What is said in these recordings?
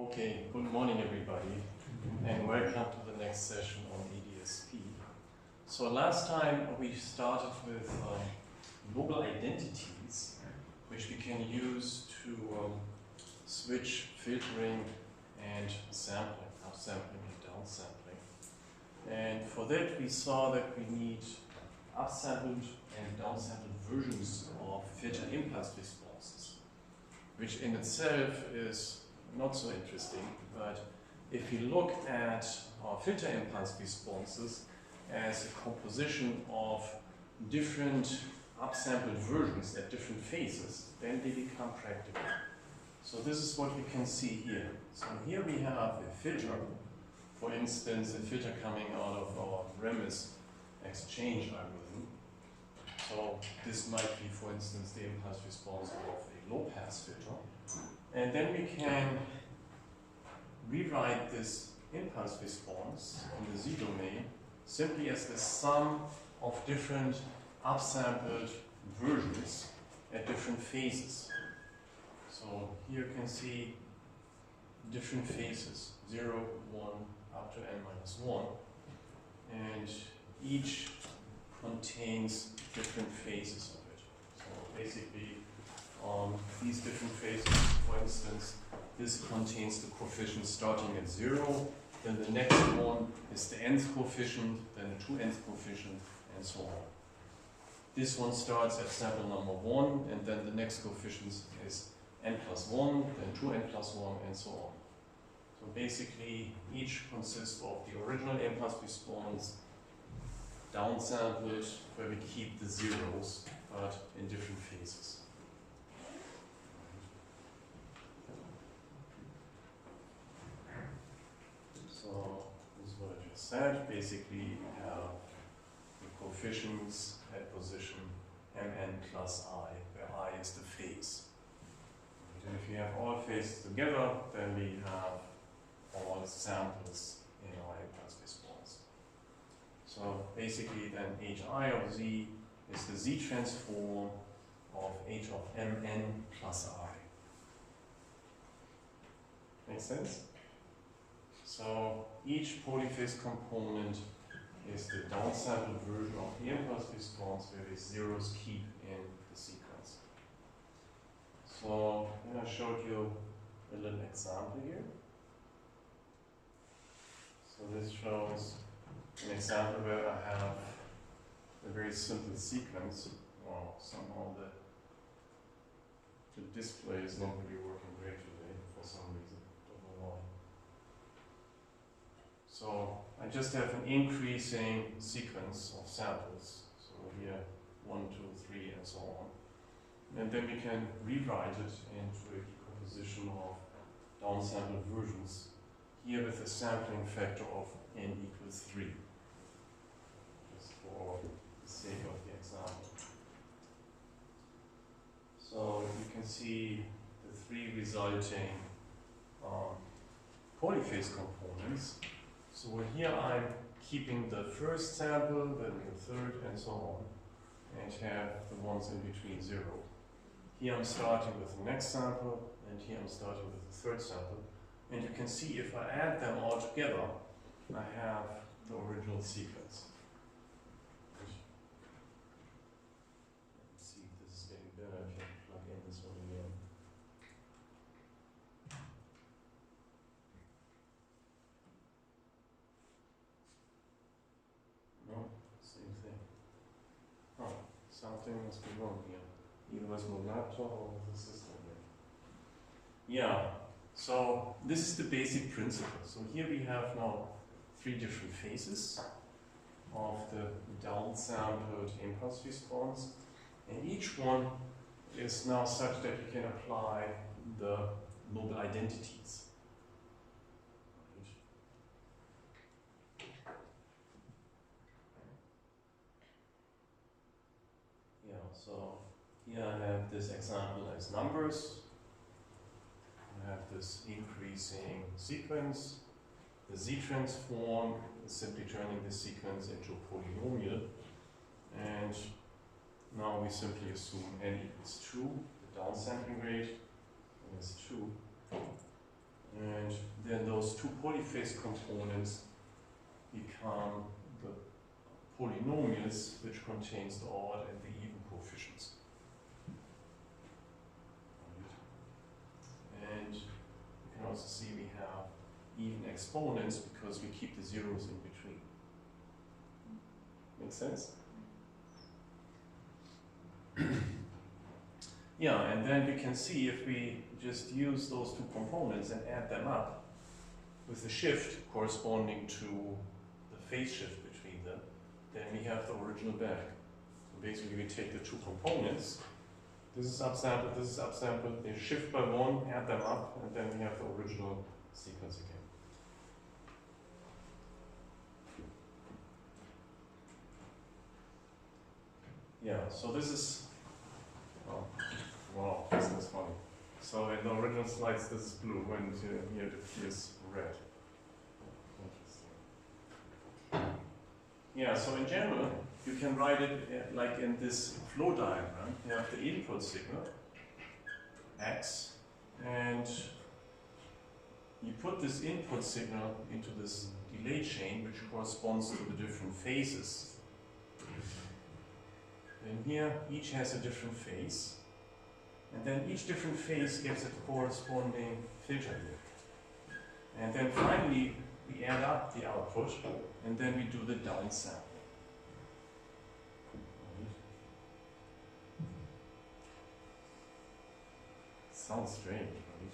Okay, good morning everybody, and welcome to the next session on ADSP. So last time we started with Noble Identities, which we can use to switch filtering and sampling, upsampling and downsampling. And for that we saw that we need upsampled and downsampled versions of filter impulse responses, which in itself is not so interesting, but if you look at our filter impulse responses as a composition of different upsampled versions at different phases, then they become practical. So this is what we can see here. So here we have a filter, for instance, a filter coming out of our Remes exchange algorithm. So this might be, for instance, the impulse response of a low-pass filter. And then we can rewrite this impulse response in the Z domain simply as the sum of different upsampled versions at different phases. So here you can see different phases, 0, 1, up to n-1. And each contains different phases of it. So basically, these different phases, for instance, this contains the coefficient starting at 0, then the next one is the nth coefficient, then the 2nth coefficient, and so on. This one starts at sample number 1, and then the next coefficient is n+1, then 2n+1, and so on. So basically, each consists of the original impulse response, downsampled, where we keep the zeros, but in different phases. So this is what I just said. Basically, you have the coefficients at position mn plus I, where I is the phase. And if you have all phases together, then we have all samples in our impulse response. So basically, then hi of z is the z transform of h of mn plus I. Make sense? So each polyphase component is the downsampled version of the impulse response where the zeros keep in the sequence. So then I showed you a little example here. So this shows an example where I have a very simple sequence. Well, somehow the display is not really working great today for some reason. Don't know why. So I just have an increasing sequence of samples. So here 1, 2, 3, and so on. And then we can rewrite it into a decomposition of downsampled versions. Here with a sampling factor of n equals 3. Just for the sake of the example. So you can see the 3 resulting polyphase components. So here I'm keeping the first sample, then the third, and so on, and have the ones in between 0. Here I'm starting with the next sample, and here I'm starting with the third sample. And you can see if I add them all together, I have the original sequence. Let's see if this is getting better. I can plug in this one again. No, same thing. Oh, something must be wrong here. Either with my laptop or with the system here. Yeah, so this is the basic principle. So here we have now 3 different phases of the downsampled impulse response. And each one is now such that we can apply the Noble Identities. Yeah, so here I have this example as numbers. I have this increasing sequence. The Z transform is simply turning the sequence into a polynomial. And now we simply assume n equals 2, the downsampling rate is 2. And then those two polyphase components become the polynomials which contains the odd and the even coefficients. And you can also see we have even exponents because we keep the zeros in between. Make sense? Yeah, and then we can see if we just use those two components and add them up with the shift corresponding to the phase shift between them, then we have the original back. So basically we take the two components, this is upsampled, they shift by one, add them up, and then we have the original sequence again. Yeah, so this is, wow, this is funny. So in the original slides this is blue, and here it appears red. Interesting. Yeah, so in general, you can write it like in this flow diagram. You have the input signal, X, and you put this input signal into this delay chain, which corresponds to the different phases. And here, each has a different phase. And then each different phase gives a corresponding filter here. And then finally, we add up the output, and then we do the downsampling. Sounds strange, right?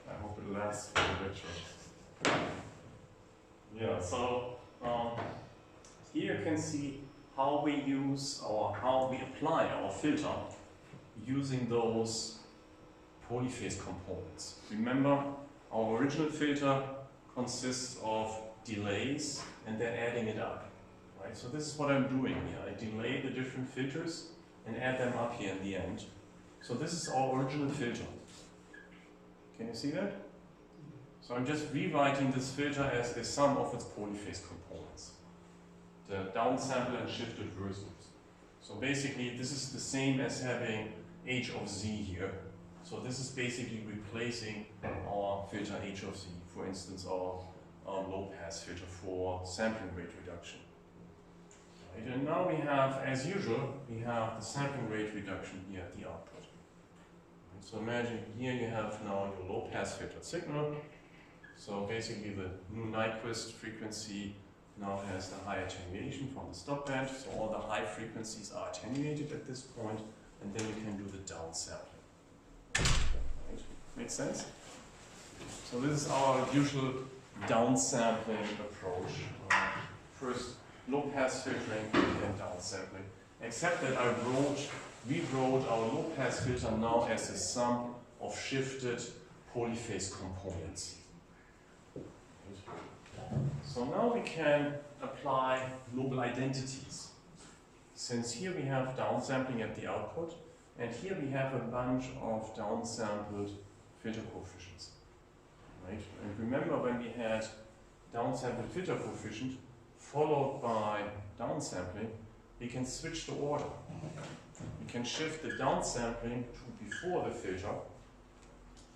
I hope it lasts for the lecture. Yeah, so here you can see how we use or how we apply our filter using those polyphase components. Remember, our original filter consists of delays and then adding it up. Right? So this is what I'm doing here. I delay the different filters and add them up here in the end. So this is our original filter. Can you see that? So I'm just rewriting this filter as the sum of its polyphase components. The downsample and shifted versions. So basically this is the same as having h of z here. So this is basically replacing our filter h of z, for instance our low pass filter for sampling rate reduction. Right, and now we have, as usual, we have the sampling rate reduction here at the output. Right, so imagine here you have now your low pass filtered signal. So basically the new Nyquist frequency now has the high attenuation from the stop band, so all the high frequencies are attenuated at this point, and then you can do the downsampling. Right. Make sense? So this is our usual downsampling approach. First low pass filtering and then downsampling. Except that I rewrote our low pass filter now as a sum of shifted polyphase components. So now we can apply Noble Identities. Since here we have downsampling at the output, and here we have a bunch of downsampled filter coefficients. Right? And remember when we had downsampled filter coefficient followed by downsampling, we can switch the order. We can shift the downsampling to before the filter,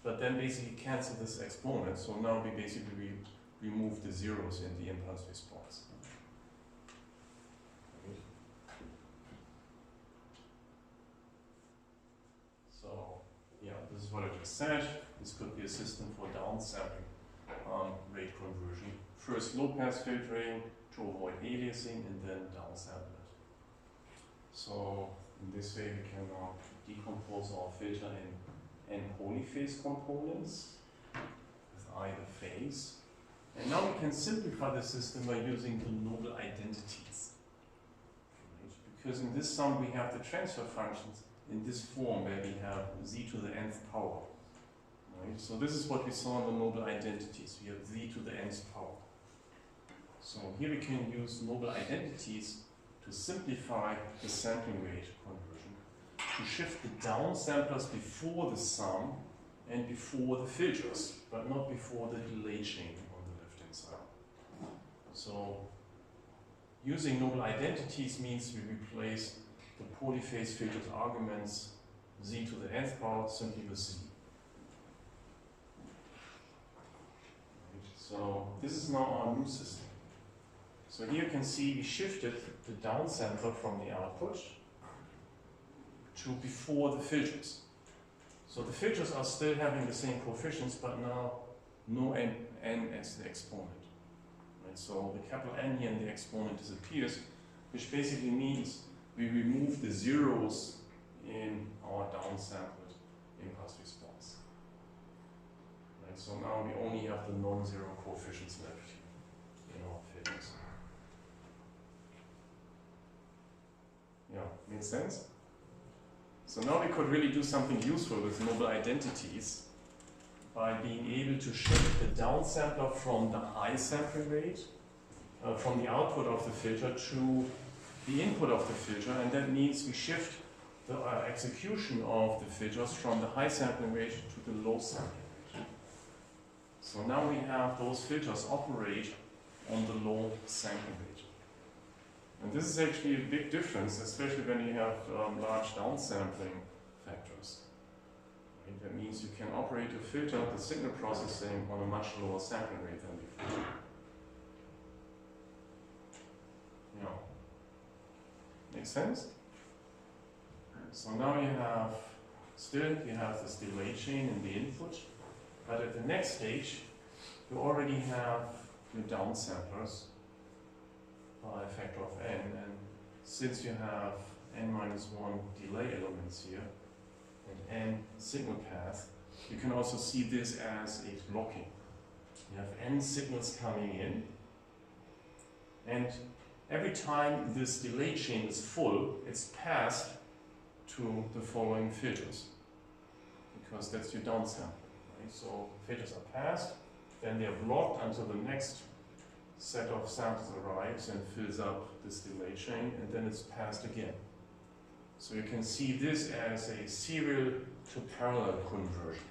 but then basically cancel this exponent. So now we basically remove the zeros in the impulse response. So, yeah, this is what I just said. This could be a system for downsampling rate conversion. First low pass filtering to avoid aliasing and then downsample it. So, in this way we can now decompose our filter in n polyphase components with either phase. And now we can simplify the system by using the Noble Identities. Right? Because in this sum we have the transfer functions in this form where we have z to the nth power. Right? So this is what we saw in the Noble Identities. We have z to the nth power. So here we can use Noble Identities to simplify the sampling rate conversion, to shift the downsamplers before the sum and before the filters, but not before the delay chain. So, using Noble Identities means we replace the polyphase filtered arguments z to the nth power simply with z. So this is now our new system. So here you can see we shifted the downsampler from the output to before the filters. So the filters are still having the same coefficients, but now no n as the exponent. Right? So the capital N here in the exponent disappears, which basically means we remove the zeros in our downsampled impulse response. Right? So now we only have the non-zero coefficients left in our filters. Yeah, makes sense? So now we could really do something useful with Noble Identities by being able to shift the downsampler from the high sampling rate, from the output of the filter to the input of the filter, and that means we shift the execution of the filters from the high sampling rate to the low sampling rate. So now we have those filters operate on the low sampling rate. And this is actually a big difference, especially when you have large downsampling factors. Right? That means you can operate a filter, the signal processing, on a much lower sampling rate than before. Yeah. Makes sense? So now you have this delay chain in the input, but at the next stage, you already have your downsamplers by a factor of n, and since you have n-1 delay elements here and n signal path, you can also see this as a blocking. You have n signals coming in, and every time this delay chain is full, it's passed to the following filters, because that's your downsampling. Right? So filters are passed, then they are blocked until the next set of samples arrives and fills up this delay chain, and then it's passed again. So you can see this as a serial to parallel conversion.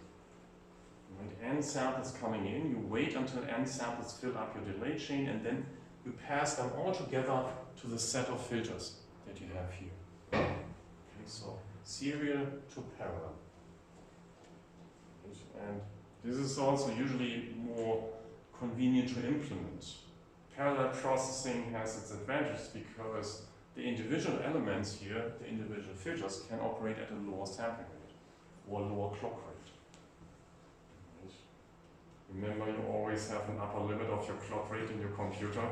Right? N samples coming in, you wait until n samples fill up your delay chain, and then you pass them all together to the set of filters that you have here. Okay, so serial to parallel. And this is also usually more convenient to implement. Parallel processing has its advantages because the individual elements here, the individual filters, can operate at a lower sampling rate or lower clock rate. Right. Remember, you always have an upper limit of your clock rate in your computer,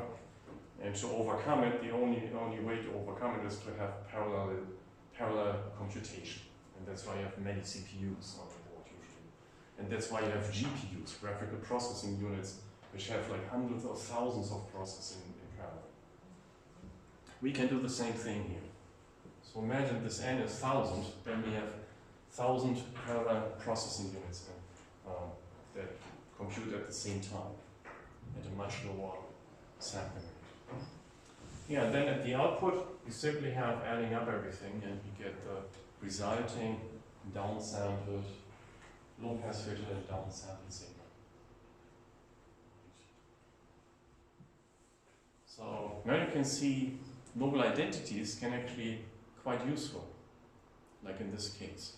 and to overcome it, the only way to overcome it is to have parallel computation, and that's why you have many CPUs on the board usually, and that's why you have GPUs, graphical processing units, which have like hundreds or thousands of processing in parallel. We can do the same thing here. So imagine this n is 1,000, then we have 1,000 parallel processing units that compute at the same time at a much lower sampling rate. Yeah, then at the output, we simply have adding up everything, and we get the resulting downsampled low-pass filter and downsampled signal. So now you can see Noble Identities can actually quite useful, like in this case.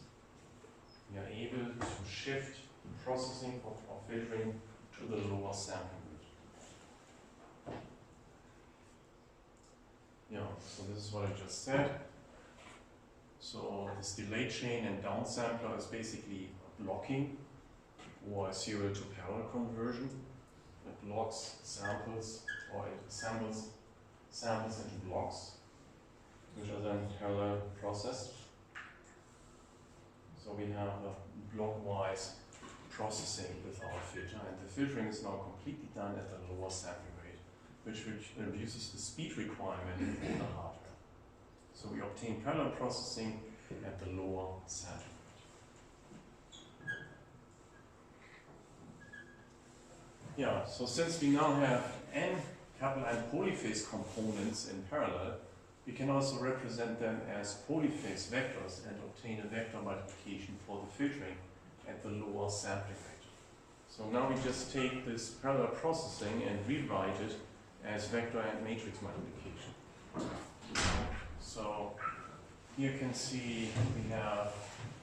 We are able to shift the processing of filtering to the lower sampling rate. Yeah, so this is what I just said. So this delay chain and downsampler is basically blocking or a serial to parallel conversion. It blocks samples, or it samples into blocks, which are then parallel processed. So we have a block-wise processing with our filter, and the filtering is now completely done at the lower sampling rate, which reduces the speed requirement in the hardware. So we obtain parallel processing at the lower sampling rate. Yeah, so since we now have n capital N polyphase components in parallel, we can also represent them as polyphase vectors and obtain a vector multiplication for the filtering at the lower sampling rate. So now we just take this parallel processing and rewrite it as vector and matrix multiplication. So here you can see we have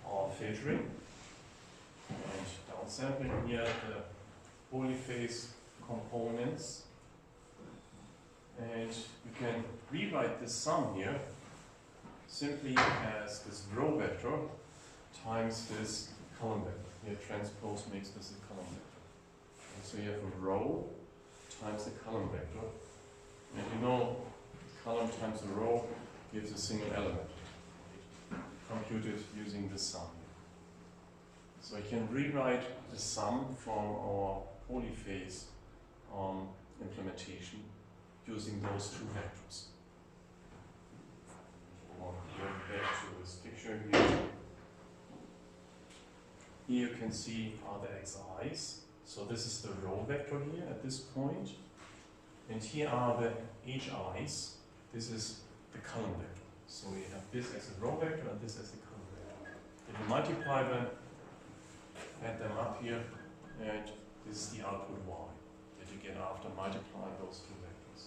our filtering and downsampling. Here the polyphase components. And we can rewrite this sum here simply as this row vector times this column vector. Here transpose makes this a column vector. And so you have a row times the column vector. And you know column times a row gives a single element, computed using this sum. So I can rewrite the sum from our polyphase implementation using those two vectors. Going back to this picture here. Here you can see are the xi's. So this is the row vector here at this point. And here are the hi's. This is the column vector. So we have this as a row vector and this as a column vector. If you multiply them, add them up here, and this is the output y that you get after multiplying those two vectors.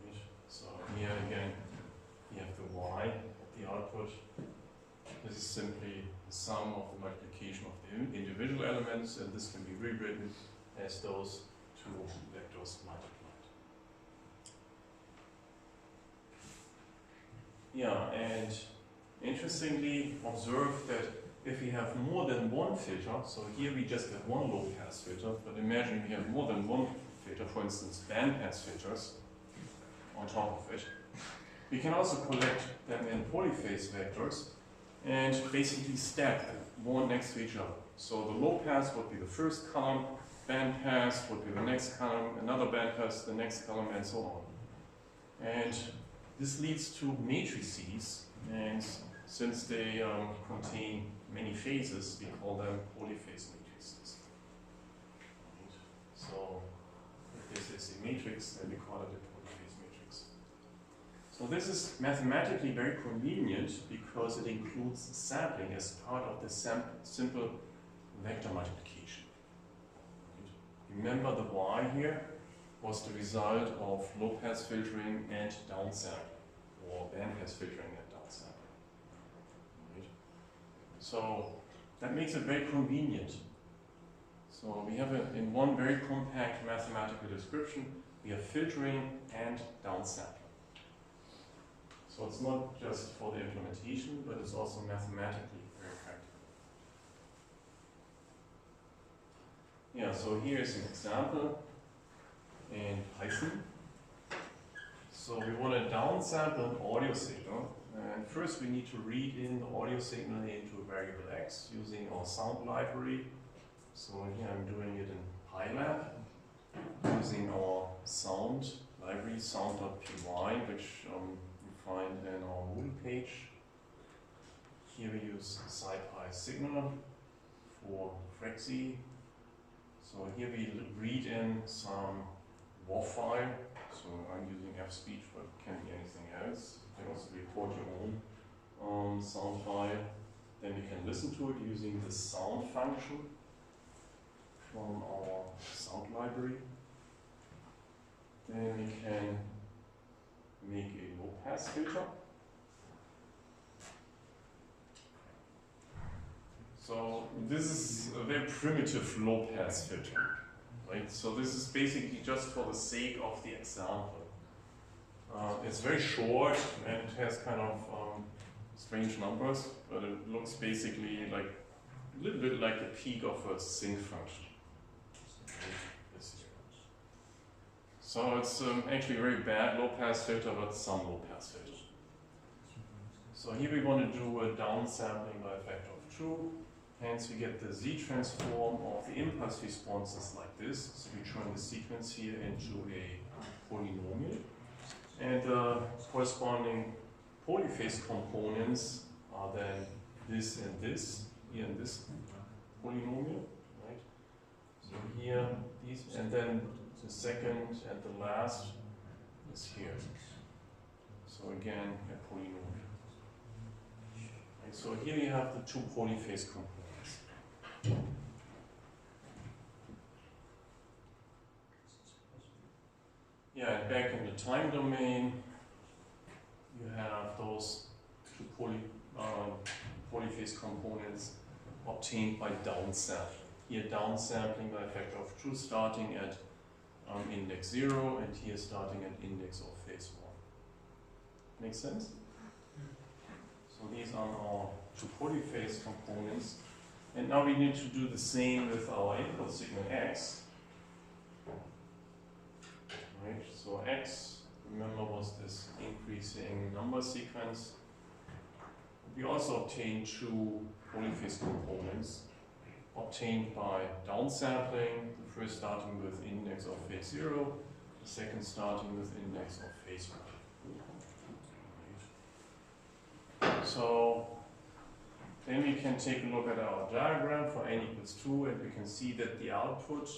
Right. So here again, you have the y at the output. This is simply the sum of the multiplication of the individual elements, and this can be rewritten as those two vectors multiplied. Yeah, and interestingly, observe that if we have more than one filter, so here we just have one low-pass filter, but imagine we have more than one filter, for instance, bandpass filters on top of it. We can also collect them in polyphase vectors and basically stack them one next to each other. So the low pass would be the first column, band pass would be the next column, another band pass the next column, and so on. And this leads to matrices, and since they contain many phases, we call them polyphase matrices. Right. So if this is a matrix, then we call it a polyphase matrix. So this is mathematically very convenient because it includes sampling as part of the simple vector multiplication. Right. Remember the y here was the result of low-pass filtering and downsampling, or bandpass filtering and downsampling. Right. So that makes it very convenient. So we have in one very compact mathematical description, we have filtering and downsampling. So it's not just for the implementation, but it's also mathematically very practical. Yeah, so here's an example in Python. So we want to downsample an audio signal, and first we need to read in the audio signal into a variable x using our sound library. So here I'm doing it in PyLab using our sound library, sound.py, which find in our Moodle page. Here we use SciPy signal for Frexy. So here we read in some WAV file. So I'm using fspeech, but it can be anything else. You can also record your own sound file. Then we can listen to it using the sound function from our sound library. Then we can make a low-pass filter. So this is a very primitive low-pass filter, right? So this is basically just for the sake of the example. It's very short and it has kind of strange numbers, but it looks basically like a little bit like the peak of a sync function. So it's actually a very bad low-pass filter, but some low-pass filter. So here we want to do a downsampling by a factor of 2. Hence we get the z-transform of the impulse responses like this. So we turn the sequence here into a polynomial. And the corresponding polyphase components are then this and this, here in this polynomial. Right? So here, these, and then the second and the last is here. So again, a polynomial. Right, so here we have the two polyphase components. Yeah, and back in the time domain, you have those two polyphase components obtained by downsampling. Here downsampling by a factor of 2 starting at index 0 and here starting at index of phase 1. Make sense? So these are our 2 polyphase components. And now we need to do the same with our input signal X. Right, so X, remember, was this increasing number sequence. We also obtained 2 polyphase components obtained by downsampling, the first starting with index of phase 0, the second starting with index of phase 1. Right. So then we can take a look at our diagram for n equals 2 and we can see that the output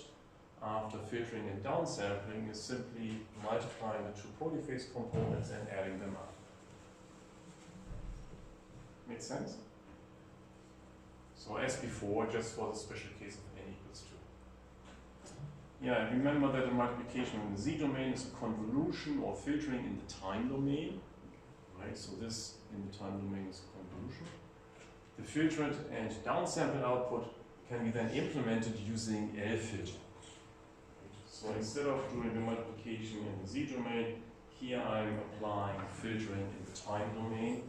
after filtering and downsampling is simply multiplying the 2 polyphase components and adding them up. Make sense? So as before, just for the special case of n equals 2. Yeah, remember that the multiplication in the z domain is a convolution or filtering in the time domain. Right, so this in the time domain is a convolution. The filtered and downsampled output can be then implemented using L-filter. So instead of doing the multiplication in the z domain, here I'm applying filtering in the time domain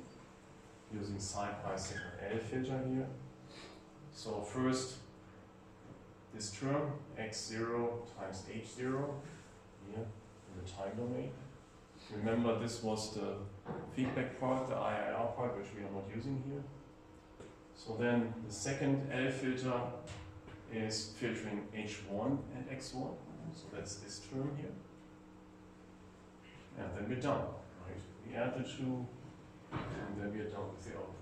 using side-by signal L-filter here. So first, this term, x0 times h0, here in the time domain. Remember, this was the feedback part, the IIR part, which we are not using here. So then the second L filter is filtering h1 and x1. So that's this term here. And then we're done. Right? We add the 2, and then we're done with the output.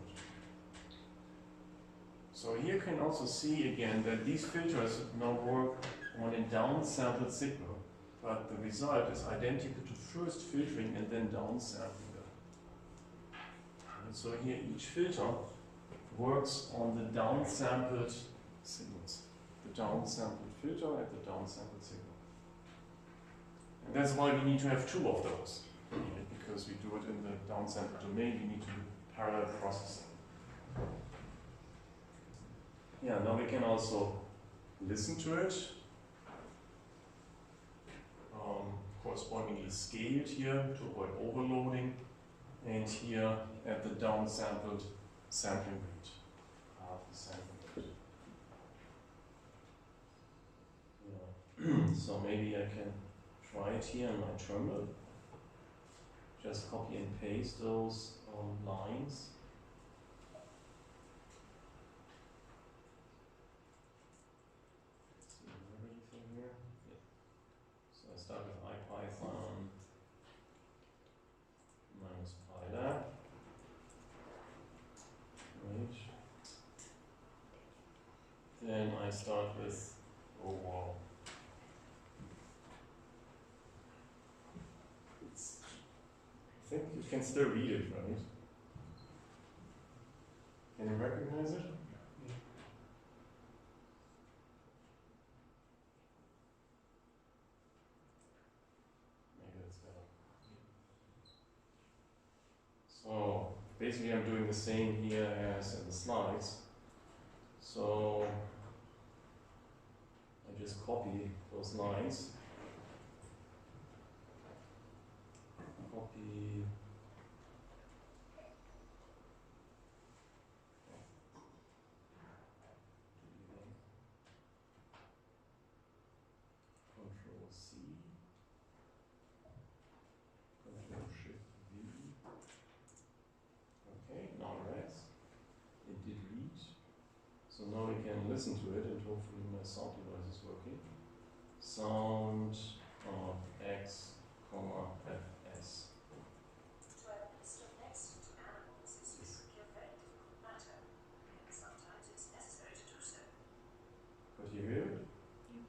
So here you can also see again that these filters now work on a downsampled signal, but the result is identical to first filtering and then downsampling them. And so here each filter works on the downsampled signals, the downsampled filter and the downsampled signal. And that's why we need to have 2 of those, because we do it in the downsampled domain, we need to do parallel processing. Yeah, now we can also listen to it, correspondingly scaled here to avoid overloading, and here at the downsampled sampling rate, half the sampling rate. Yeah. So maybe I can try it here in my terminal. Just copy and paste those lines. So I start with IPython minus pylab. Right. Then I start with, oh wow. I think you can still read it, right? Can you recognize it? So basically I'm doing the same here as in the slides. So I just copy those lines. Copy. Control C. Control Shift V. Okay, now rest. It did read. So now we can listen to it and hopefully my sound device is working. Sound of X, FS. To add a list of next to animals is frequently a very difficult matter, and sometimes it's necessary to do so. Could you hear it? Yeah.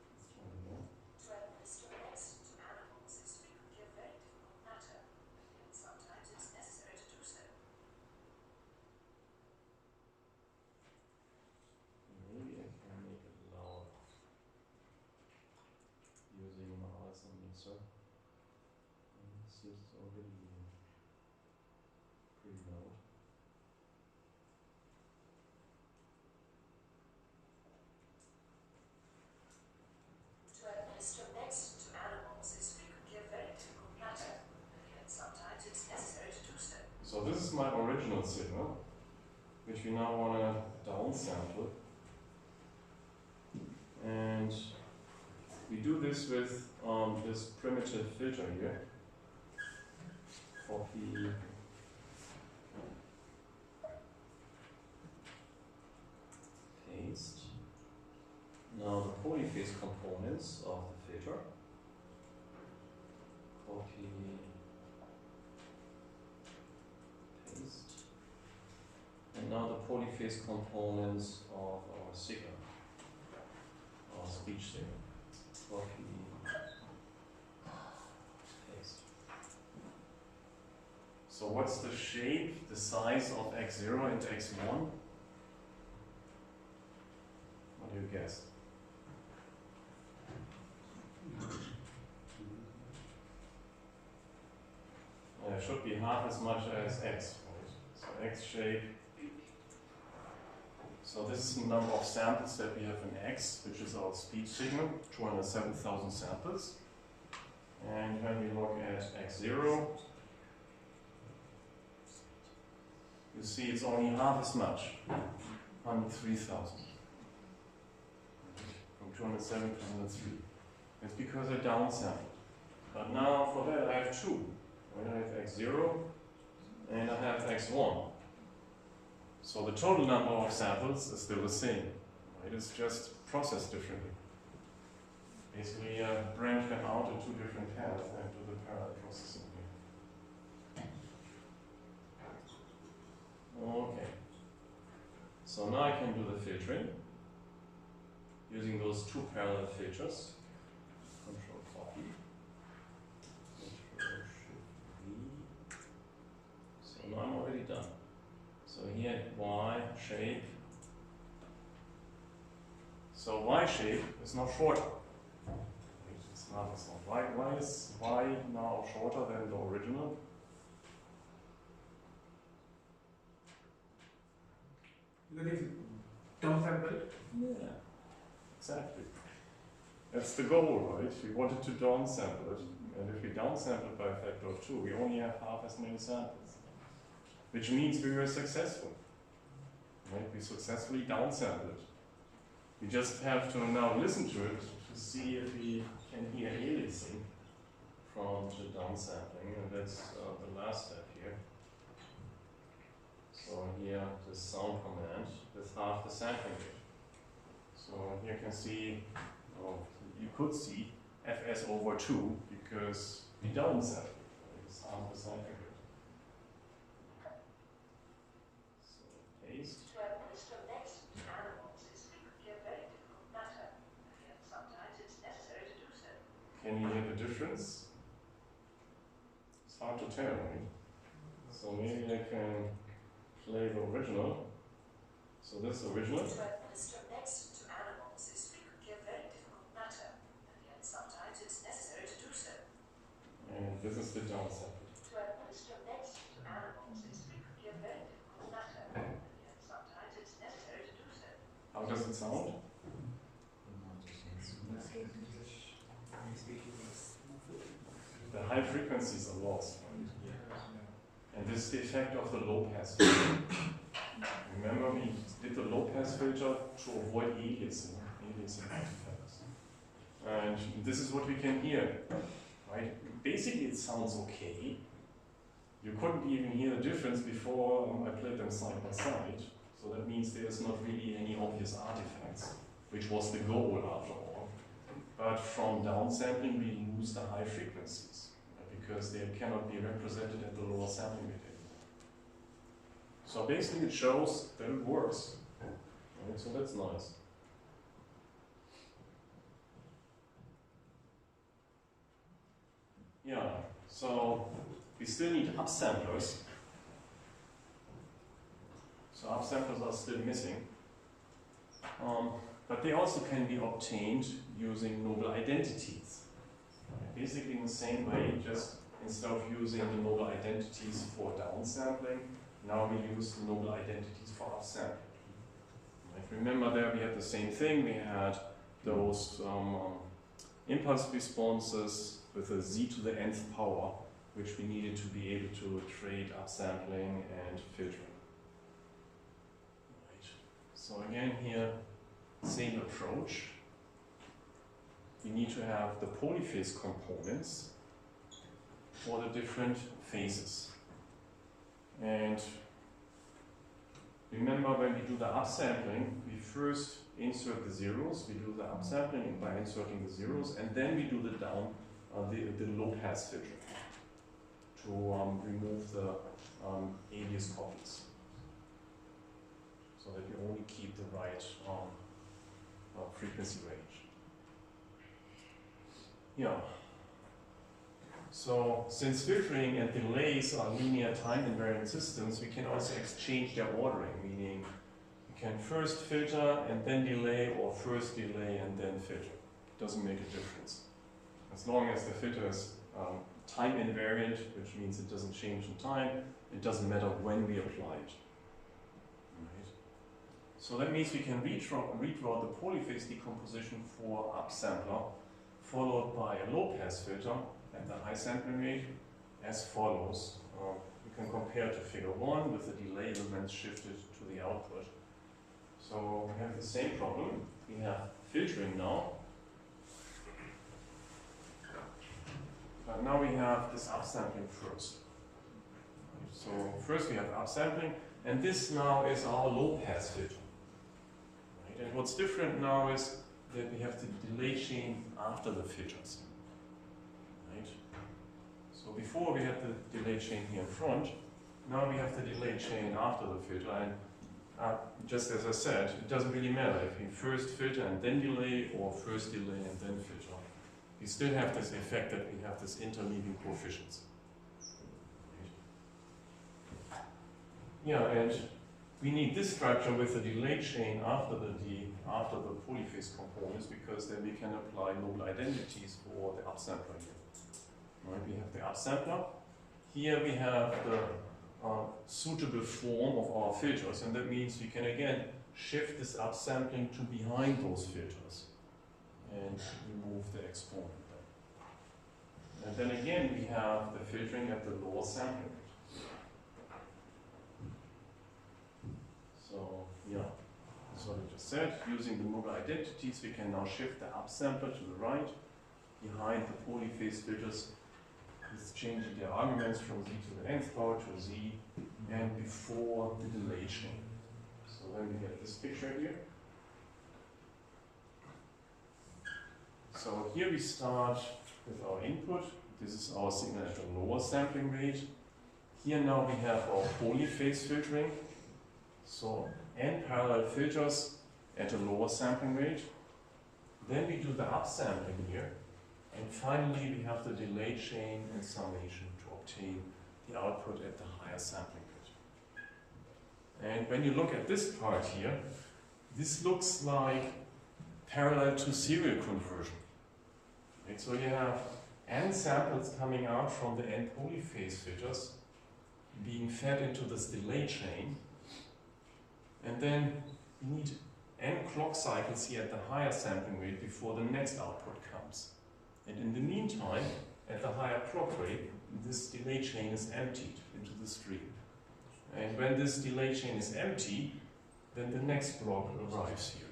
Let's try it again. To add a list of next to animals is frequently a very difficult matter, and sometimes it's necessary to do so. Maybe I can make it loud using my awesome mixer. It seems it's already pretty loud. this is my original signal, which we now want to downsample. And we do this with this primitive filter here. Copy. Paste. Now the polyphase components of the filter. Copy. Paste. And now the polyphase components of our signal, our speech signal. Copy. Paste. So what's the shape, the size of x0 and x1? What do you guess? It should be half as much as x, right? So x shape. So this is the number of samples that we have in x, which is our speech signal, 207,000 samples. And when we look at x0, you see it's only half as much, 103,000. From 207 to 103. It's because I downsampled. But now for that I have two. I have x0 and I have x1. So the total number of samples is still the same. Right? It's just processed differently. Basically, branch them out in two different paths and do the parallel processing here. Okay. So now I can do the filtering using those two parallel filters. Control copy. Control Shift V. So now I'm already done. So here Y shape. So Y shape is now shorter. It's not. Why is Y now shorter than the original? Because it's downsampled. Yeah, exactly. That's the goal, right? We wanted to downsample it, and if we downsample it by a factor of 2, we only have half as many samples, which means we were successful. Right? We successfully downsampled it. We just have to now listen to it to see if we can hear aliasing from the downsampling, and that's the last step here. So here, the sound command with half the sampling rate. So here you can see, you could see fs over 2 because we downsampled. It's half the sampling rate. So paste. To administer next to animals is frequently a very difficult matter, and sometimes it's necessary to do so. Can you hear the difference? It's hard to tell, right? So maybe I can play the original. So this is original. To administer next to animals is frequently a very difficult matter, and yet sometimes it's necessary to do so. And this is the downsample. To administer next to animals is frequently a very difficult matter, and yet sometimes it's necessary to do so. How does it sound? The high frequencies are lost, right? And this is the effect of the low pass filter. Remember, we did the low pass filter to avoid aliasing artifacts. And this is what we can hear, right? Basically, it sounds okay. You couldn't even hear the difference before I played them side by side. So that means there's not really any obvious artifacts, which was the goal after all. But from downsampling, we lose the high frequencies because they cannot be represented at the lower sampling rate anymore. So basically, it shows that it works. Right? So that's nice. Yeah, so we still need upsamplers. So upsamplers are still missing. But they also can be obtained using Noble Identities. Basically in the same way, just instead of using the Noble Identities for downsampling, now we use the Noble Identities for upsampling. Remember there we had the same thing, we had those impulse responses with a z to the nth power, which we needed to be able to trade upsampling and filtering. Right. So again here, same approach. We need to have the polyphase components for the different phases. And remember, when we do the upsampling, we first insert the zeros. We do the upsampling by inserting the zeros, and then we do the low pass filter to remove the alias copies, so that we only keep the right frequency range. Yeah. So since filtering and delays are linear time invariant systems, we can also exchange their ordering, meaning we can first filter and then delay, or first delay and then filter. Doesn't make a difference. As long as the filter is time invariant, which means it doesn't change in time, it doesn't matter when we apply it. Right. So that means we can redraw the polyphase decomposition for upsampler, followed by a low pass filter at the high sampling rate as follows. You can compare to figure 1 with the delay elements shifted to the output. So we have the same problem. We have filtering now. But now we have this upsampling first. So first we have upsampling, and this now is our low pass filter. Right? And what's different now is that we have the delay chain after the filters. Right? So before we had the delay chain here in front, now we have the delay chain after the filter. And just as I said, it doesn't really matter if we first filter and then delay, or first delay and then filter. We still have this effect that we have this interleaving coefficients. Right? Yeah, and we need this structure with the delay chain after the polyphase components, because then we can apply Noble Identities for the upsampler here. Right, we have the upsampler. Here we have the suitable form of our filters, and that means we can again shift this upsampling to behind those filters and remove the exponent. And then again we have the filtering at the lower sampling rate. So yeah, that's what I just said. Using the Noble Identities, we can now shift the upsampler to the right behind the polyphase filters. It's changing their arguments from z to the nth power to z, and before the delay chain. So then we get this picture here. So here we start with our input. This is our signal at a lower sampling rate. Here now we have our polyphase filtering. So n parallel filters at a lower sampling rate. Then we do the upsampling here. And finally we have the delay chain and summation to obtain the output at the higher sampling rate. And when you look at this part here, this looks like parallel to serial conversion. Right? So you have n samples coming out from the n polyphase filters being fed into this delay chain, and then you need n clock cycles here at the higher sampling rate before the next output comes. And in the meantime, at the higher clock rate, this delay chain is emptied into the stream. And when this delay chain is empty, then the next block arrives here.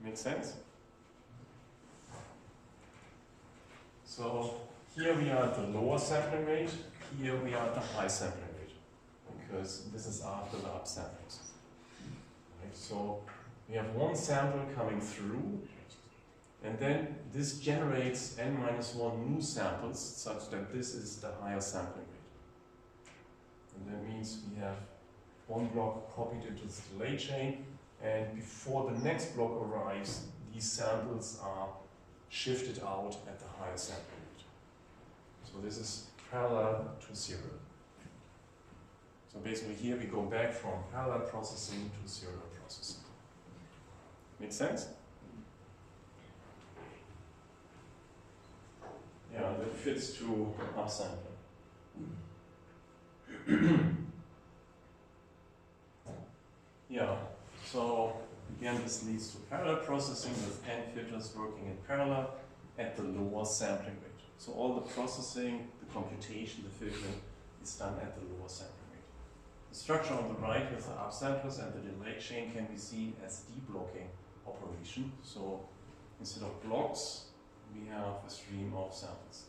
Make sense? So here we are at the lower sampling rate, here we are at the high sampling rate, because this is after the upsamplings. Right? So we have one sample coming through, and then this generates n-1 new samples, such that this is the higher sampling rate. And that means we have one block copied into this delay chain, and before the next block arrives, these samples are shifted out at the higher sampling rate. So this is parallel to serial. So basically here we go back from parallel processing to serial processing. Make sense? Yeah, that fits to upsampling. Yeah, so again this leads to parallel processing with n filters working in parallel at the lower sampling rate. So all the processing, the computation, the filtering is done at the lower sampling rate. The structure on the right with the upsamplers and the delay chain can be seen as deblocking operation. So instead of blocks, we have a stream of samples.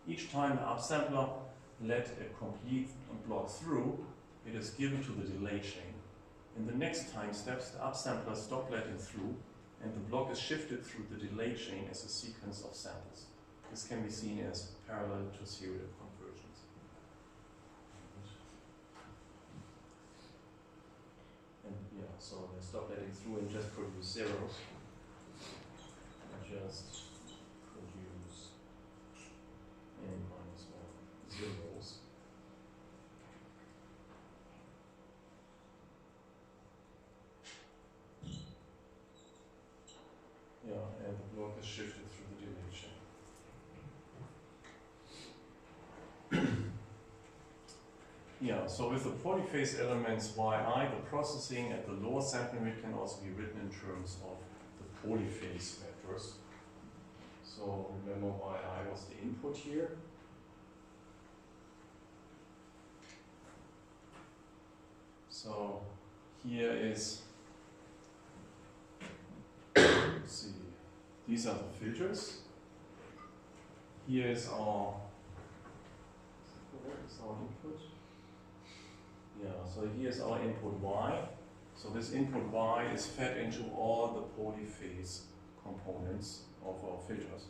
Each time the upsampler let a complete block through, it is given to the delay chain. In the next time steps, the upsampler stops letting through, and the block is shifted through the delay chain as a sequence of samples. This can be seen as parallel to serial conversions. And yeah, so they stop letting through and just produce zeros. And just produce n minus 1 zeros. Yeah, and the block is shifted through the delay chain. Yeah, so with the polyphase elements yi, the processing at the lower sampling rate can also be written in terms of the polyphase vectors. So remember yi was the input here. So here is, let's see, these are the filters. Here is our input. Yeah, so here's our input y. So this input y is fed into all the polyphase components of our filters.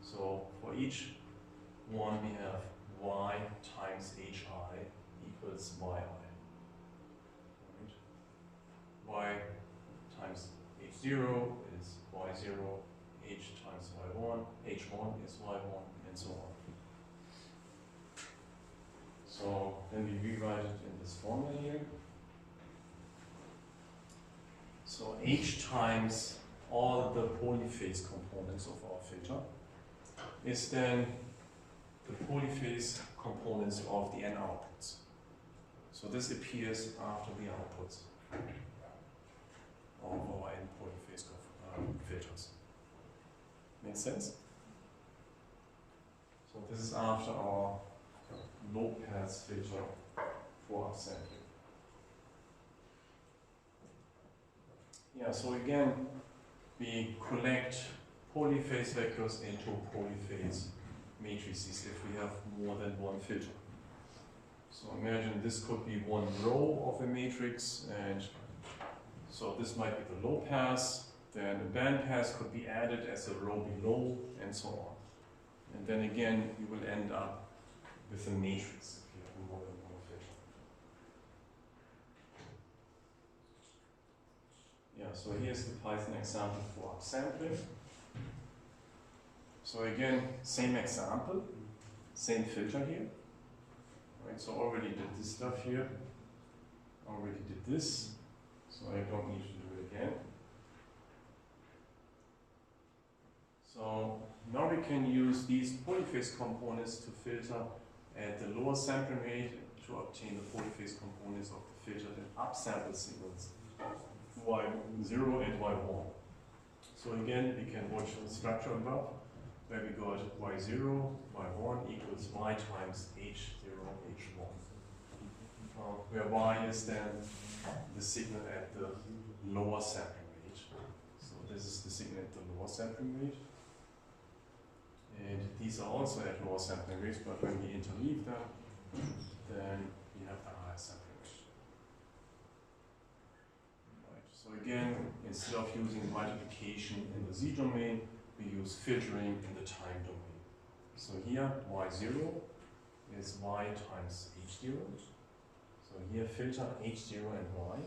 So for each one we have y times hi equals yi. Right? Y times h0 is y0, h times y1, h1 is y1, and so on. So then we rewrite it in this formula here. So h times all the polyphase components of our filter is then the polyphase components of the n outputs. So this appears after the outputs of our n polyphase filters. Makes sense? So this is after our low-pass filter for upsampling. Yeah, so again, we collect polyphase vectors into polyphase matrices if we have more than one filter. So imagine this could be one row of a matrix, and so this might be the low pass, then a band pass could be added as a row below, and so on. And then again, you will end up with a matrix if you have more than one filter. Yeah, so here's the Python example for upsampling. So again, same example, same filter here. Right, so already did this stuff here, already did this, so I don't need to do it again. So now we can use these polyphase components to filter at the lower sampling rate to obtain the polyphase components of the filtered and upsampled signals y0 and y1. So again, we can watch the structure above, where we got y0, y1 equals y times h0, h1. Where y is then the signal at the lower sampling rate. So this is the signal at the lower sampling rate. And these are also at lower sampling rates, but when we interleave them, then we have the higher sampling rate. Right. So again, instead of using multiplication in the z domain, we use filtering in the time domain. So here, y0 is y times h0. So here, filter h0 and y.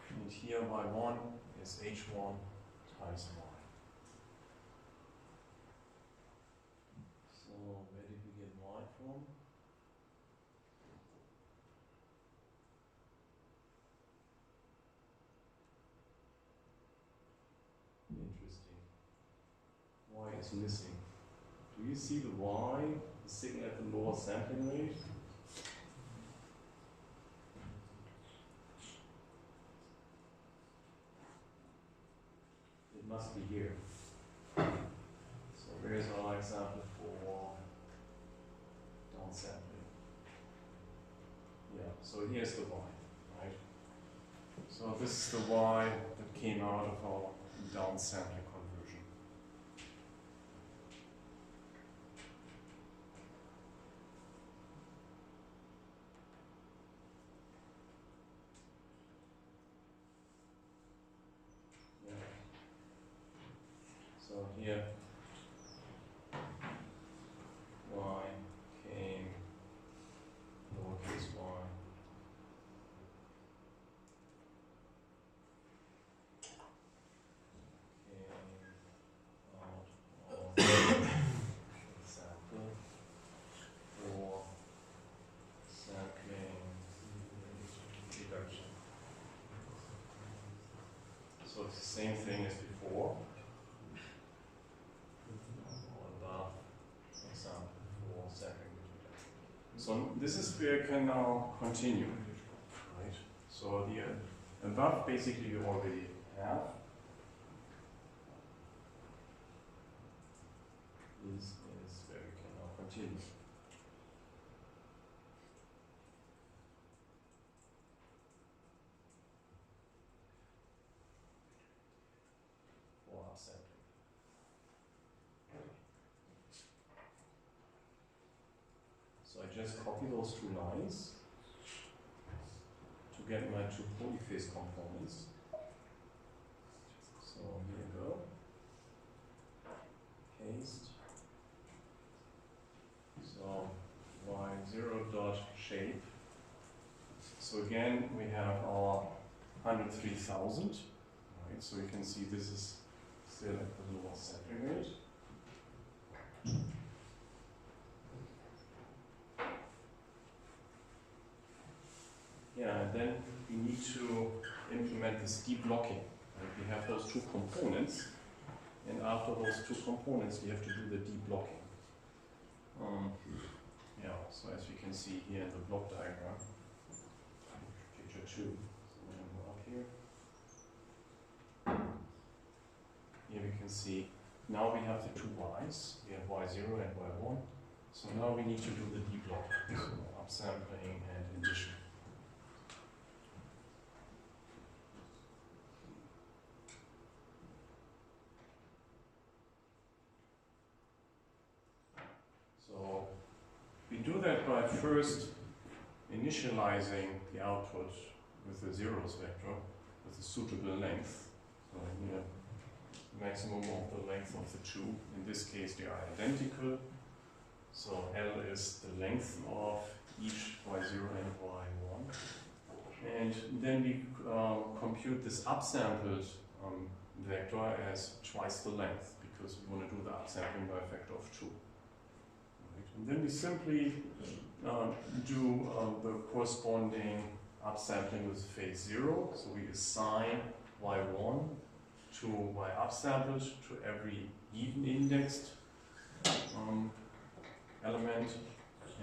And here, y1 is h1 times y. So where did we get y from? Interesting. Y is missing. Do you see the y, the signal at the lower sampling rate? It must be here. So where's our example for So here's the Y, right? So this is the Y that came out of our downsampling conversion. Yeah. So here Y came lowercase y. Sample for sampling reduction. So it's the same thing as before. Or above example for sampling reduction. So this is where you can now continue, right? So the above basically you already have. This is where we can now continue. For upsampling. So I just copy those two lines to get my two polyphase components. So here you go. Paste. So y0 dot shape. So again we have our 103,000. Right, so you can see this is still at the lower sampling rate. Yeah, and then we need to implement this deblocking. Right? We have those two components, and after those two components we have to do the deblocking. Yeah, so as we can see here in the block diagram, picture 2. So we're going to go up here. Here we can see, now we have the two y's. We have y0 and y1. So now we need to do the deblocking, so upsampling and addition. So we do that by first initializing the output with the zeros vector with a suitable length. So here, maximum of the length of the two. In this case, they are identical. So L is the length of each y0 and y1. And then we compute this upsampled vector as twice the length, because we want to do the upsampling by a factor of 2. And then we simply do the corresponding upsampling with phase 0. So we assign y1 to y upsampled to every even indexed element,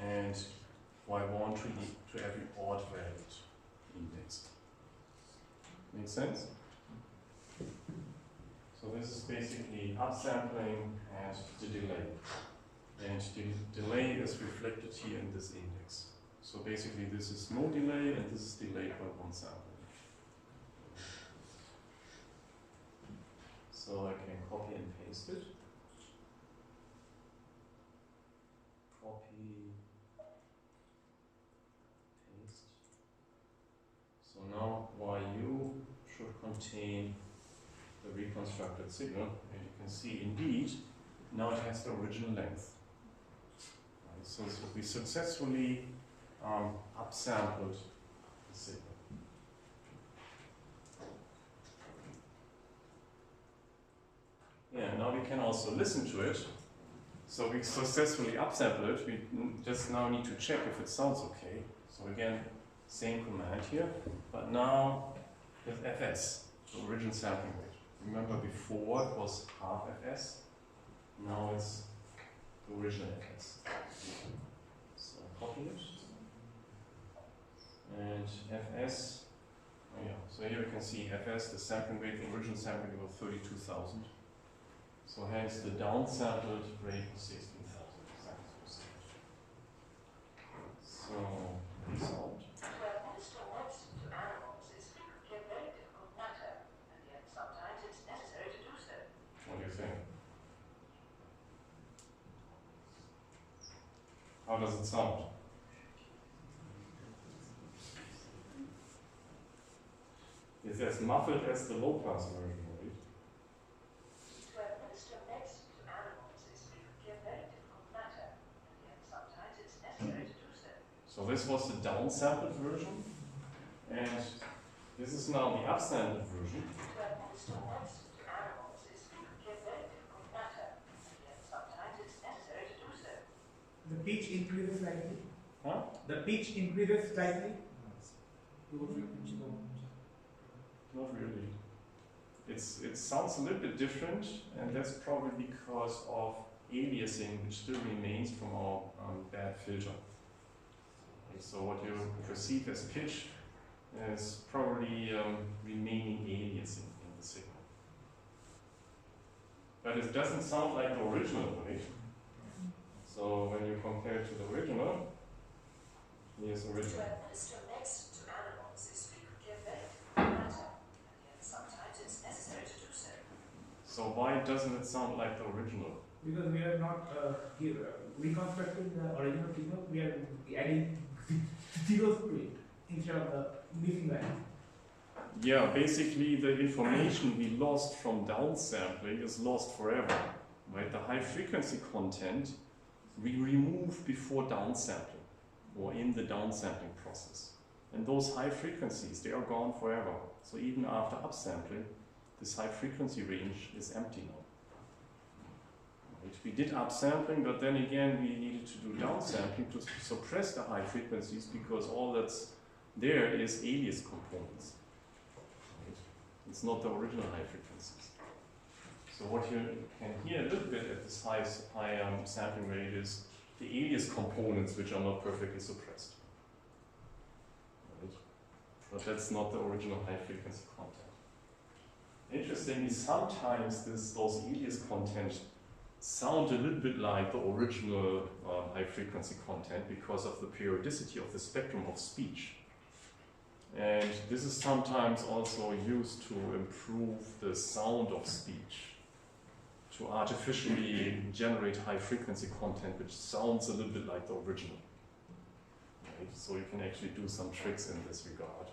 and y1 to every odd valued indexed. Make sense? So this is basically upsampling and the delay. And the delay is reflected here in this index. So basically this is no delay and this is delayed by one sample. So I can copy and paste it. Copy, paste. So now YU should contain the reconstructed signal, and you can see indeed now it has the original length. Right, so we successfully upsampled the signal. Yeah, now we can also listen to it. So we successfully upsampled it. We just now need to check if it sounds okay. So again, same command here, but now with FS, the original sampling rate. Remember before it was half FS, now it's the original FS. So copy it. And FS, oh yeah, so here we can see FS, the sampling rate, the original sampling rate was 32,000. So hence the downsampled rate was 16,000. So result. How does it sound? It's as muffled as the low-pass version, right? To administer meds to animals is a very difficult matter, and yet sometimes it's necessary to do so. So this was the downsampled version, and this is now the upsampled version. To administer meds to animals is a very difficult matter, and yet sometimes it's necessary to do so. The pitch increases slightly. Huh? The pitch increases slightly. Not really. It sounds a little bit different, and that's probably because of aliasing, which still remains from our bad filter. Okay, so what you perceive as pitch is probably remaining aliasing in the signal. But it doesn't sound like the original, right? So when you compare it to the original, here's the To original. administer meds to animals is a very difficult matter, and yet sometimes it's necessary to do so. So why doesn't it sound like the original? Because we are not reconstructing the original signal, we are adding zeros to it instead of the missing value. Yeah, basically the information we lost from downsampling is lost forever, right? The high frequency content we remove before downsampling or in the downsampling process. And those high frequencies, they are gone forever. So even after upsampling, this high frequency range is empty now. Right? We did upsampling, but then again we needed to do downsampling to suppress the high frequencies because all that's there is alias components. Right? It's not the original high frequencies. So what you can hear a little bit at this high sampling rate is the alias components which are not perfectly suppressed. Right? But that's not the original high frequency content. Interestingly, sometimes those alias content sound a little bit like the original high frequency content because of the periodicity of the spectrum of speech. And this is sometimes also used to improve the sound of speech, to artificially generate high frequency content which sounds a little bit like the original. Right? So you can actually do some tricks in this regard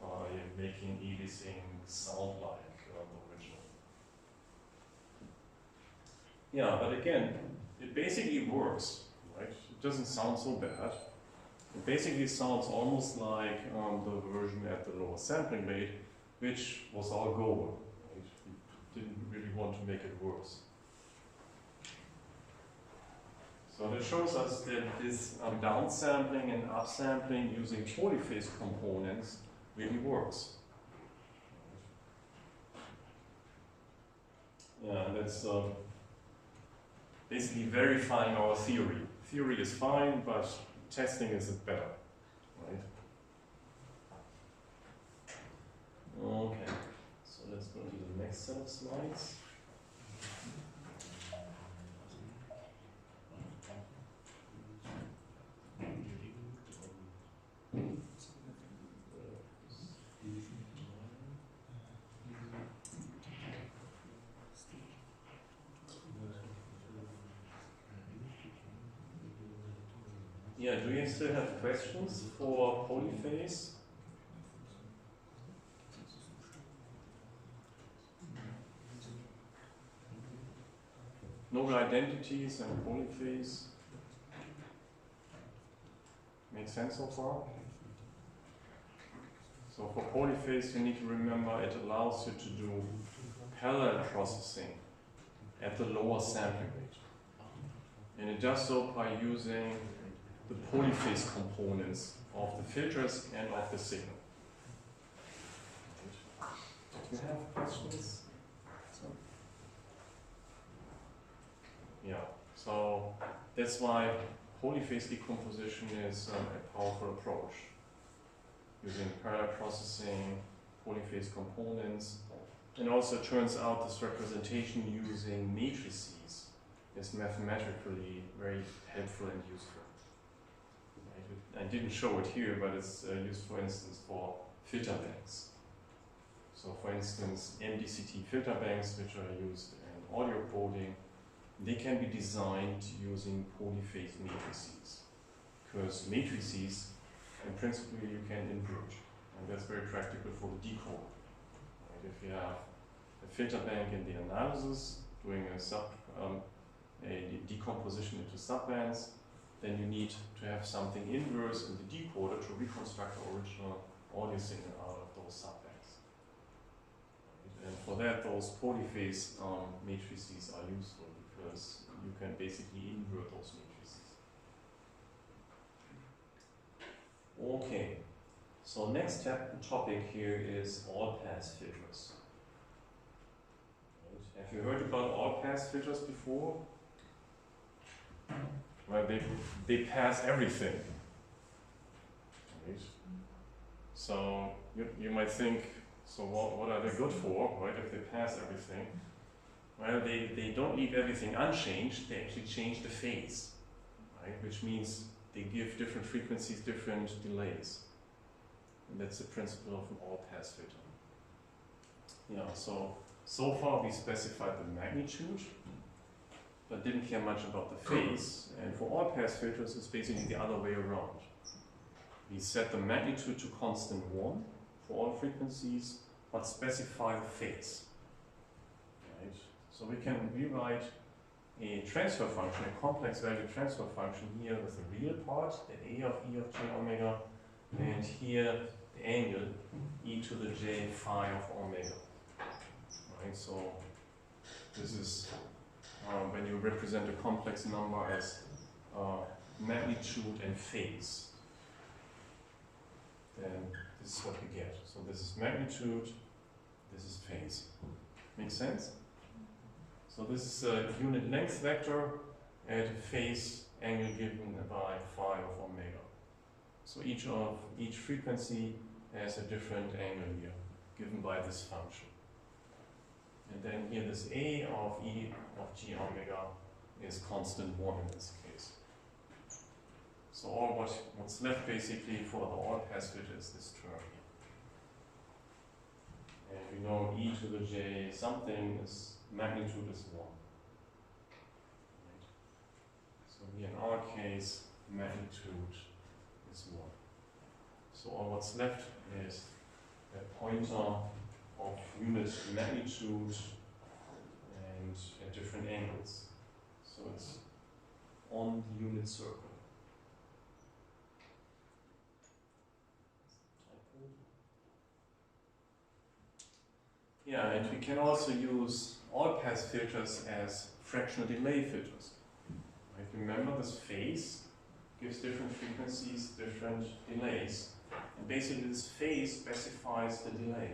by making aliasing sound like the original. Yeah, but again, it basically works, right? It doesn't sound so bad. It basically sounds almost like the version at the lower sampling rate, which was our goal. Right? We didn't really want to make it worse. So that shows us that this downsampling and upsampling using polyphase components really works. Yeah, that's basically verifying our theory. Theory is fine, but testing is better, right? Okay, so let's go to the next set of slides. Yeah, do you still have questions for Polyphase? Noble Identities and Polyphase. Make sense so far? So for Polyphase you need to remember it allows you to do parallel processing at the lower sampling rate. And it does so by using the polyphase components of the filters and of the signal. Do you have questions? Yeah, so that's why polyphase decomposition is a powerful approach. Using parallel processing, polyphase components, and also it turns out this representation using matrices is mathematically very helpful and useful. I didn't show it here, but it's used, for instance, for filter banks. So, for instance, MDCT filter banks, which are used in audio coding, they can be designed using polyphase matrices. Because matrices, in principle, you can invert. And that's very practical for the decoder. Right? If you have a filter bank in the analysis, doing a decomposition into subbands, then you need to have something inverse in the decoder to reconstruct the original audio signal out of those subbands. Right? And for that, those polyphase matrices are useful because you can basically invert those matrices. Okay, so next topic here is all-pass filters. Right. Have you heard about all-pass filters before? Well, they pass everything. Right. So you might think, so what are they good for, right, if they pass everything? Well, they don't leave everything unchanged, they actually change the phase, right? Which means they give different frequencies, different delays. And that's the principle of an all-pass filter. Yeah, so far we specified the magnitude, but didn't care much about the phase. And for all-pass filters, it's basically the other way around. We set the magnitude to constant 1 for all frequencies, but specify the phase. Right? So we can rewrite a transfer function, a complex value transfer function here with the real part, the a of e of j omega, and here the angle e to the j phi of omega. Right? So this is when you represent a complex number as magnitude and phase, then this is what we get. So this is magnitude, this is phase. Make sense? So this is a unit length vector at a phase angle given by phi of omega. So each frequency has a different angle here, given by this function. And then here this a of e of g omega is constant 1 in this case. So all what's left basically for the all-pass filter is this term here. And we know e to the j something is magnitude is 1. Right. So here in our case, magnitude is 1. So all what's left is a pointer of unit magnitude and at different angles. So it's on the unit circle. Yeah, and we can also use all-pass filters as fractional delay filters. Right? Remember, this phase gives different frequencies, different delays, and basically this phase specifies the delay.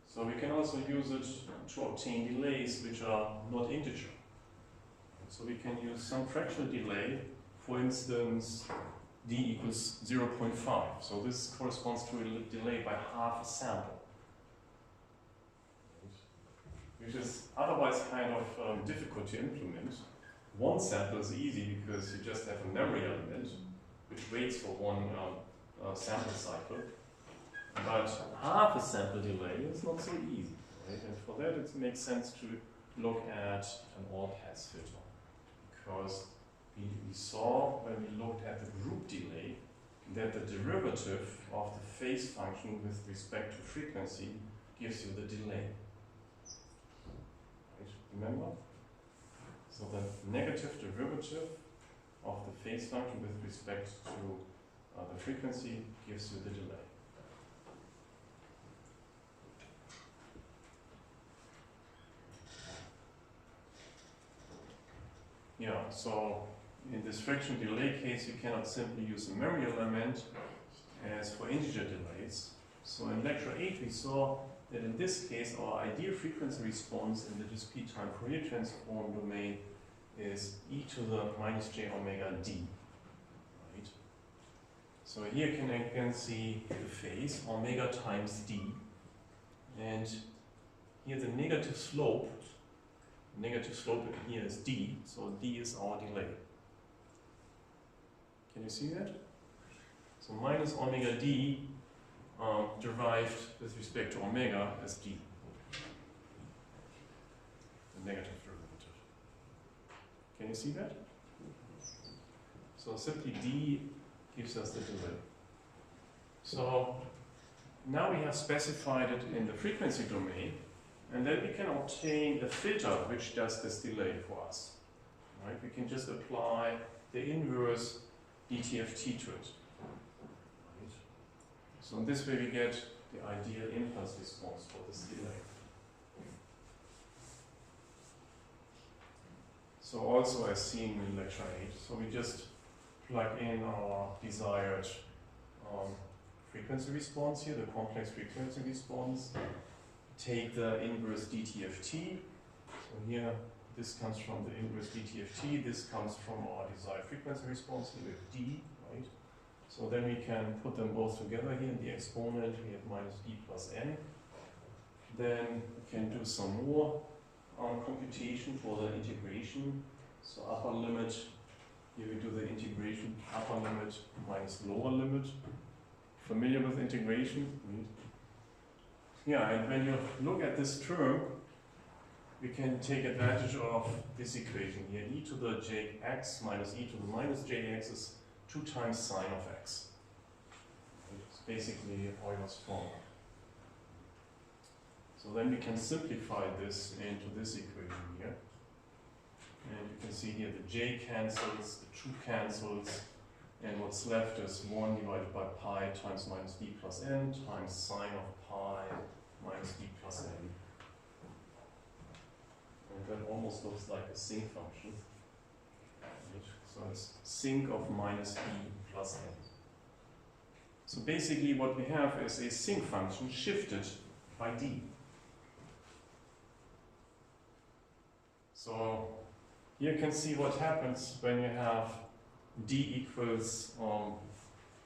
So we can also use it to obtain delays which are not integer. So we can use some fractional delay, for instance, d equals 0.5. So this corresponds to a delay by half a sample, which is otherwise kind of difficult to implement. One sample is easy because you just have a memory element which waits for one sample cycle. But half a sample delay is not so easy, right? And for that it makes sense to look at an all-pass filter. Because we saw when we looked at the group delay that the derivative of the phase function with respect to frequency gives you the delay. Remember? So the negative derivative of the phase function with respect to the frequency gives you the delay. Yeah, so in this fractional delay case, you cannot simply use a memory element as for integer delays. So in lecture 8, we saw that in this case, our ideal frequency response in the discrete time Fourier transform domain is e to the minus j omega d. Right? So here you can again see the phase, omega times d. And here the negative slope here is d, so d is our delay. Can you see that? So minus omega d derived with respect to omega as d, the negative derivative. Can you see that? So simply D gives us the delay. So now we have specified it in the frequency domain, and then we can obtain a filter which does this delay for us. Right? We can just apply the inverse DTFT to it. Right? So in this way we get the ideal impulse response for this delay. So also as seen in lecture 8, so we just plug in our desired frequency response here, the complex frequency response, take the inverse DTFT. So here, this comes from the inverse DTFT, this comes from our desired frequency response here with D, right? So then we can put them both together here in the exponent, we have minus D plus N. Then we can do some more computation for the integration. So upper limit, here we do the integration, upper limit minus lower limit. Familiar with integration? Yeah, and when you look at this term, we can take advantage of this equation here. E to the jx minus e to the minus jx is 2 times sine of x. It's basically Euler's formula. So then we can simplify this into this equation here. And you can see here the j cancels, the 2 cancels, and what's left is 1 divided by pi times minus d plus n times sine of pi minus d plus n. And that almost looks like a sinc function. Right? So it's sinc of minus d plus n. So basically what we have is a sinc function shifted by d. So here you can see what happens when you have d equals,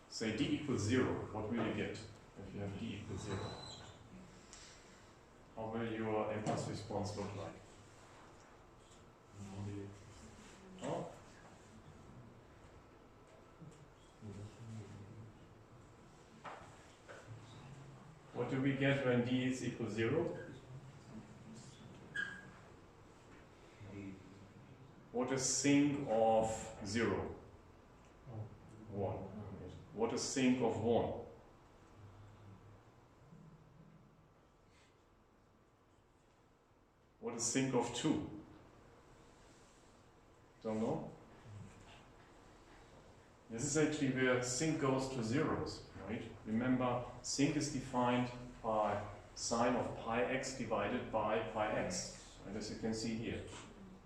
say d equals 0. What will you get if you have d equals 0? How will your impulse response look like? Oh? What do we get when d is equal 0? What is sinc of 0? 1. What is sinc of 1? What is sinc of 2? Don't know? This is actually where sinc goes to zeros, right? Remember, sinc is defined by sine of pi x divided by pi x. And as you can see here,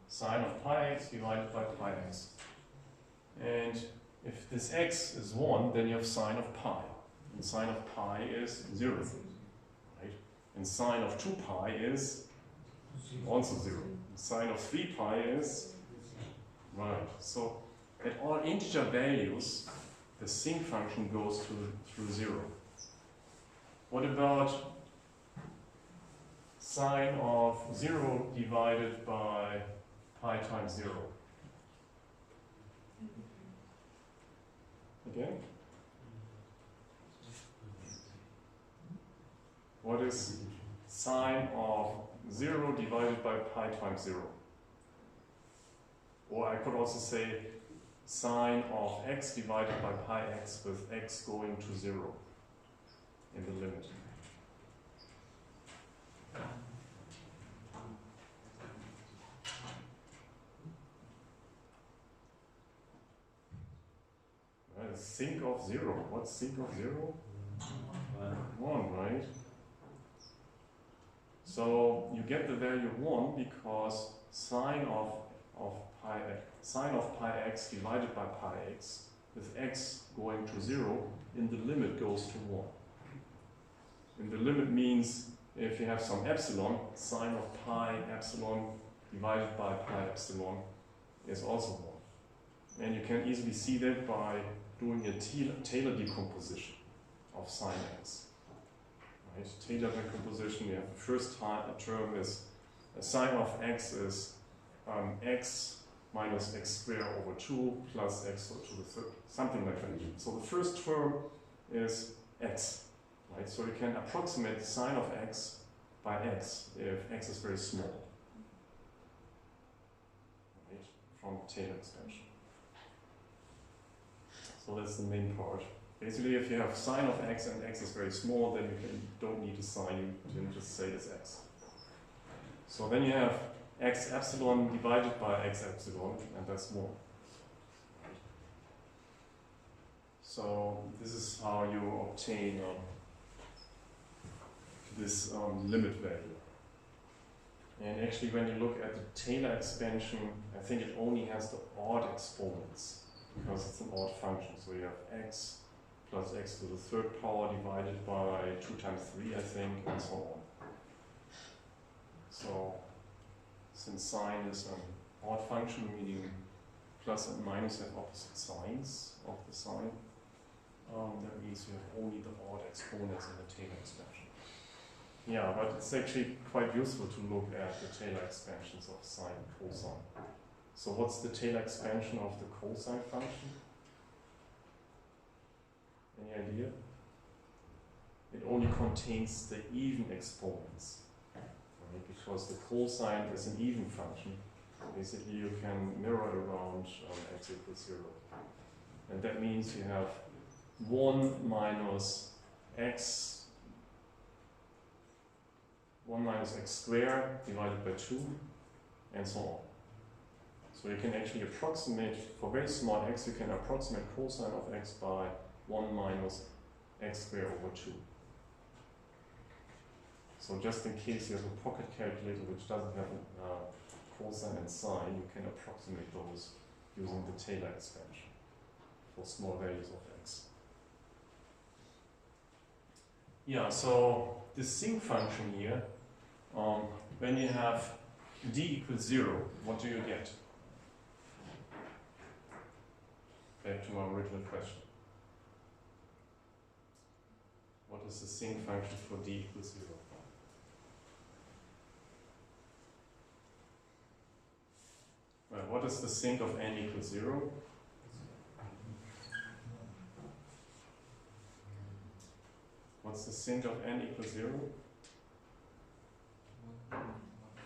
sine of pi x divided by pi x. And if this x is 1, then you have sine of pi. And sine of pi is 0. Right? And sine of 2 pi is also 0. And sine of 3 pi is right. So at all integer values, the sinc function goes through 0. What about sine of 0 divided by pi times 0? Again? What is sine of 0 divided by pi times 0? Or I could also say sine of x divided by pi x with x going to 0 in the limit. Right, sinc of 0. What's sinc of 0? 1, right? So you get the value 1 because sine of pi x divided by pi x with x going to 0 in the limit goes to 1. And the limit means if you have some epsilon, sine of pi epsilon divided by pi epsilon is also 1. And you can easily see that by doing a Taylor decomposition of sine x. Right? Taylor decomposition, you have the first term is sine of x is x minus x squared over 2 plus x to the third, something like that. So the first term is x, right? So you can approximate sine of x by x if x is very small. Right? from Taylor expansion. So that's the main part. Basically, if you have sine of x and x is very small, then you don't need a sign, you can just say it's x. So then you have x epsilon divided by x epsilon, and that's 1. So this is how you obtain this limit value. And actually, when you look at the Taylor expansion, I think it only has the odd exponents, because it's an odd function. So you have x plus x to the third power divided by 2 times 3, I think, and so on. So since sine is an odd function, meaning plus and minus have opposite signs of the sign, that means you have only the odd exponents in the Taylor expansion. Yeah, but it's actually quite useful to look at the Taylor expansions of sine and cosine. So what's the Taylor expansion of the cosine function? Any idea? It only contains the even exponents, right? Because the cosine is an even function. Basically, you can mirror around x equals 0. And that means you have 1 minus x squared divided by 2, and so on. So you can actually approximate, for very small x, you can approximate cosine of x by 1 minus x squared over 2. So just in case you have a pocket calculator which doesn't have cosine and sine, you can approximate those using the Taylor expansion for small values of x. Yeah, so the sinc function here, when you have d equals 0, what do you get? Back to my original question. What is the sinc function for d equals 0? Well, what is the sinc of n equals 0? What's the sinc of n equals 0?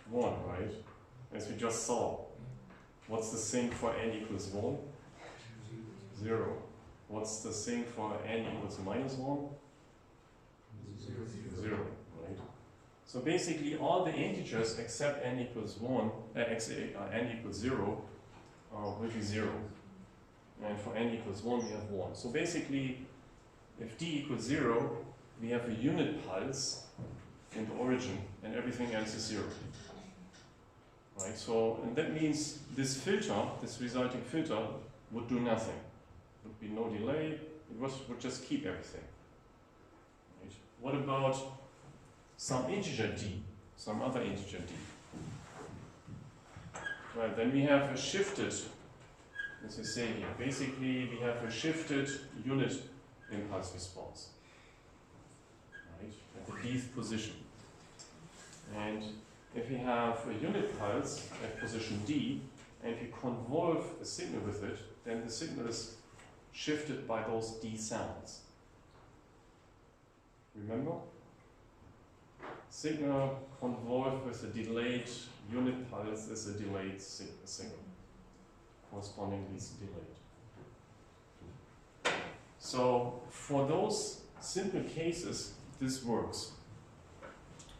1, right? As we just saw. What's the sinc for n equals 1? 0. What's the sinc for n equals minus 1? 0, right? So basically all the integers except n equals 1, n equals 0 will be 0. And for n equals 1 we have 1. So basically if d equals 0, we have a unit pulse in the origin and everything else is 0. Right? So, and that means this filter, this resulting filter, would do nothing. There would be no delay, it would just keep everything. Right? What about some integer d, some other integer d? Well, then we have a shifted, as you say here, basically we have a shifted unit impulse response, right, at the dth position. And if we have a unit pulse at position d, and if you convolve a signal with it, then the signal is shifted by those d sounds. Remember? Signal convolved with a delayed unit pulse is a delayed signal, correspondingly delayed. So for those simple cases, this works.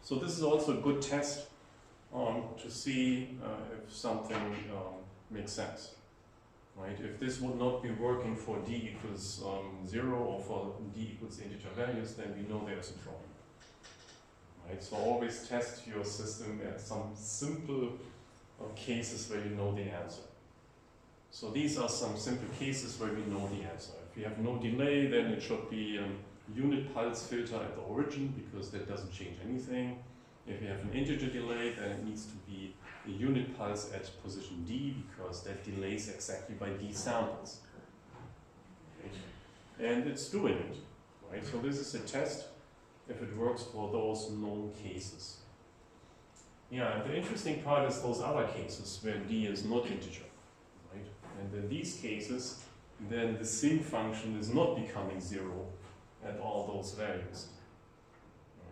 So this is also a good test to see if something makes sense. Right? If this would not be working for d equals 0 or for d equals integer values, then we know there's a problem. Right? So always test your system at some simple cases where you know the answer. So these are some simple cases where we know the answer. If we have no delay, then it should be a unit pulse filter at the origin, because that doesn't change anything. If we have an integer delay, then it needs to be a unit pulse at position d, because that delays exactly by d samples. Right? And it's doing it. Right? So this is a test if it works for those known cases. Yeah, and the interesting part is those other cases where d is not integer. Right? And in these cases, then the sinc function is not becoming 0 at all those values.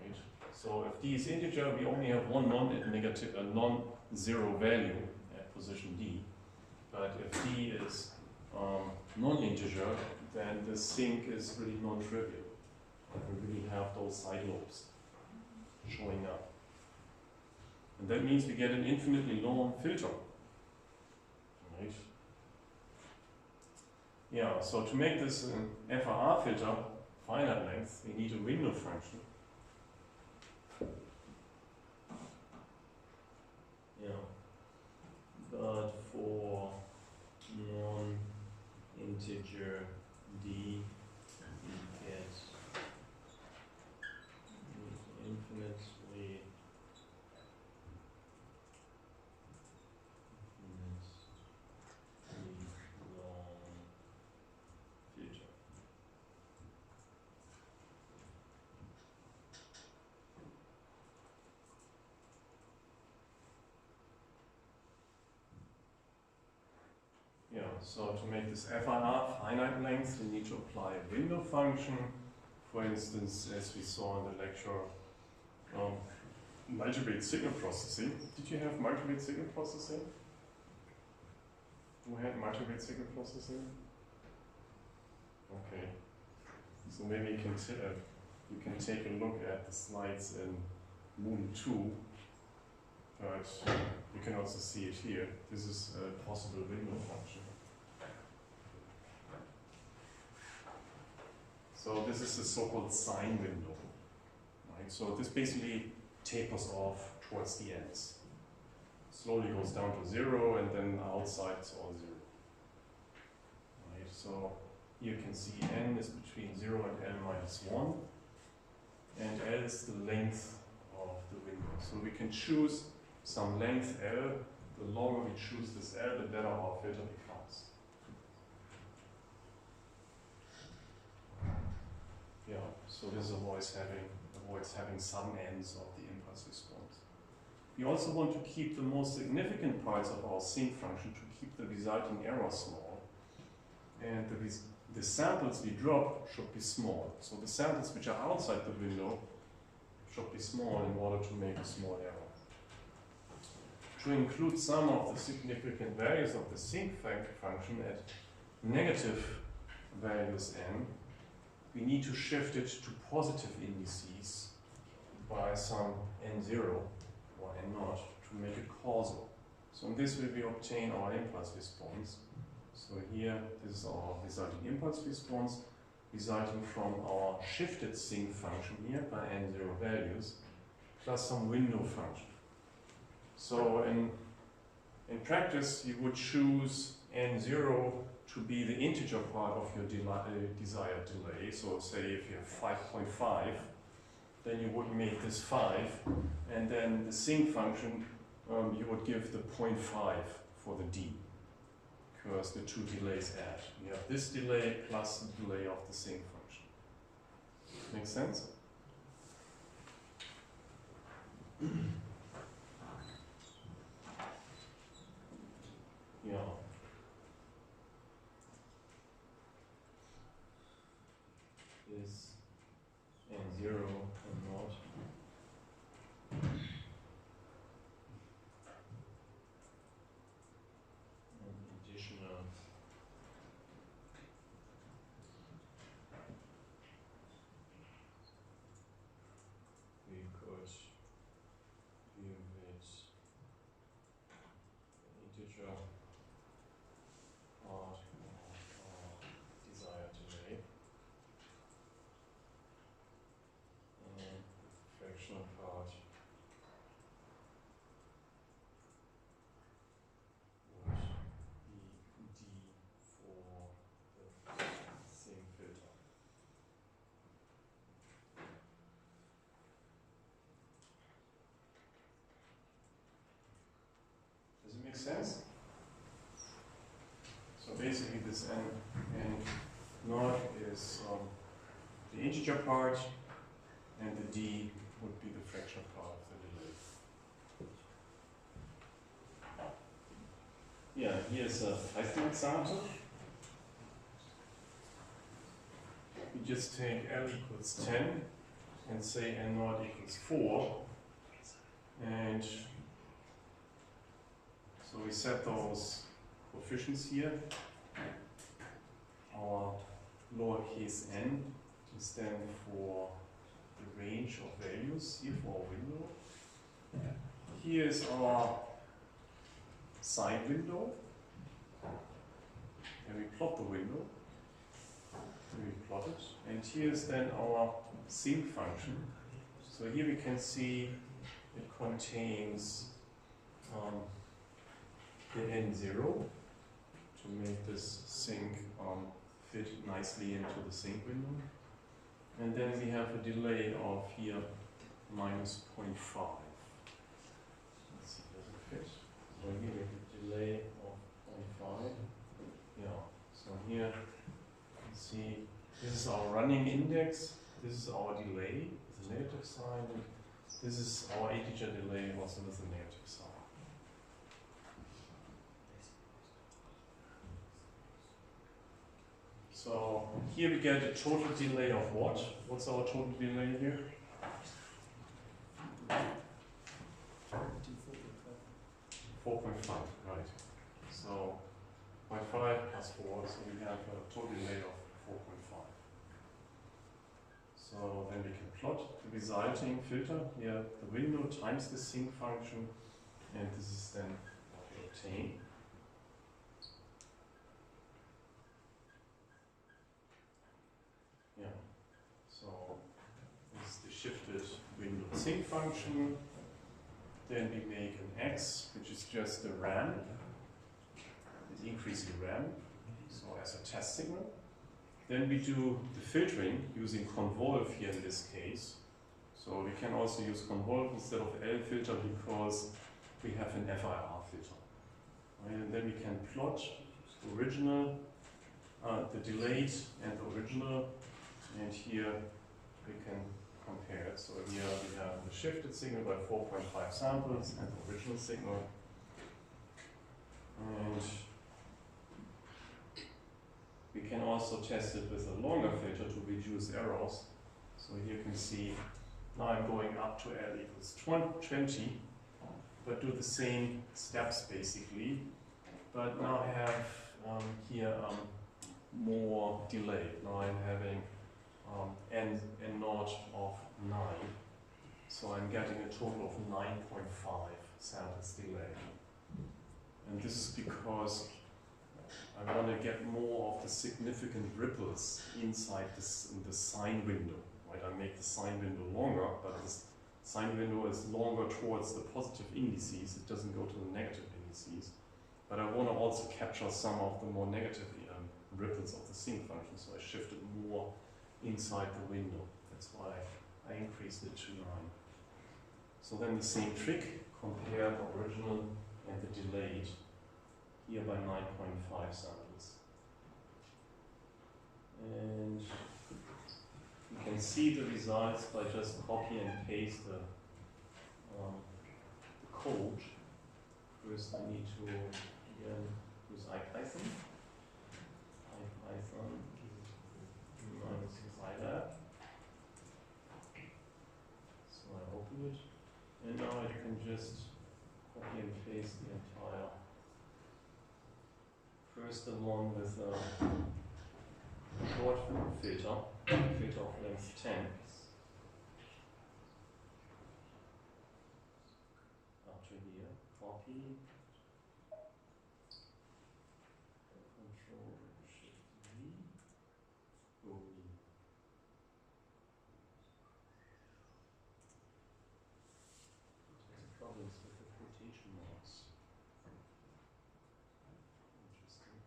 Right? So if d is integer, we only have one non-zero value at position d. But if d is non-integer, then the sink is really non-trivial. We really have those side lobes showing up. And that means we get an infinitely long filter. Right? Yeah, so to make this an FRR filter, finite length, we need a window function. Yeah. But for non-integer d, we get infinitely long filter. Yeah, so to make this FRR finite length, we need to apply a window function. For instance, as we saw in the lecture, multi-rate signal processing. Did you have multi-rate signal processing? Who had multi-rate signal processing? Okay. So maybe you can take a look at the slides in Moon 2, but you can also see it here. This is a possible window function. So this is the so-called sine window. Right? So this basically tapers off towards the ends. Slowly goes down to 0, and then outside it's all 0. Right? So you can see n is between 0 and n minus 1, and L is the length of the window. So we can choose some length L. The longer we choose this L, the better our filter becomes. Yeah, so this avoids having some ends of the impulse response. We also want to keep the most significant parts of our sinc function to keep the resulting error small. And the samples we drop should be small. So the samples which are outside the window should be small in order to make a small error. To include some of the significant values of the sinc function at negative values n, we need to shift it to positive indices by some n0 or n0 to make it causal. So in this way we obtain our impulse response. So here, this is our resulting impulse response, resulting from our shifted sinc function here by n0 values, plus some window function. So in practice, you would choose n0 to be the integer part of your desired delay. So say if you have 5.5, then you would make this 5, and then the sinc function, you would give the 0.5 for the d, because the two delays add. You have this delay plus the delay of the sinc function. Make sense? Yeah. Is n0 and not. An additional we could give it an integer part of our desired delay. And the fractional part would be d for the sinc filter. Does it make sense? So basically this n naught is the integer part, and the d would be the fractional part of the delay. Yeah, here's a Python example. We just take L equals 10 and say n naught equals 4, and so we set those coefficients here. Our lowercase n is then for the range of values here for our window. Here is our sine window, and we plot the window. We plot it, and here is then our sinc function. So here we can see it contains the n0 to make this sinc fit nicely into the sinc window. And then we have a delay of here minus 0.5. Let's see, does it fit? So here we have a delay of 0.5. Yeah, so here you see this is our running index, this is our delay with the negative sign, and this is our integer delay also with the negative sign. So here we get a total delay of what? What's our total delay here? 4.5, right. So 0.5 plus 4, so we have a total delay of 4.5. So then we can plot the resulting filter, here the window times the sinc function, and this is then what we obtain. Yeah, so this is the shifted window sinc function. Then we make an x, which is just the ramp, the increasing ramp, so as a test signal. Then we do the filtering using convolve here in this case. So we can also use convolve instead of L filter because we have an FIR filter. And then we can plot the original, the delayed and the original, and here we can compare it. So here we have the shifted signal by 4.5 samples and the original signal. And we can also test it with a longer filter to reduce errors. So here you can see now I'm going up to L equals 20, but do the same steps basically. But now I have here more delay. Now I'm having n naught of 9. So I'm getting a total of 9.5 samples delay. And this is because I want to get more of the significant ripples inside this in the sine window. Right? I make the sine window longer, but this sine window is longer towards the positive indices. It doesn't go to the negative indices. But I want to also capture some of the more negative ripples of the sinc function, so I shifted more inside the window. That's why I increased it to 9. So then the same trick, compare the original and the delayed, here by 9.5 samples. And you can see the results by just copy and paste the code. First I need to again use IPython. IPython minus Scilab. So I open it. And now I can just copy and paste the entire. First the one with a short filter of length 10. Up to here, copy. Control Shift V. Open. It has problems with the quotation marks. Interesting.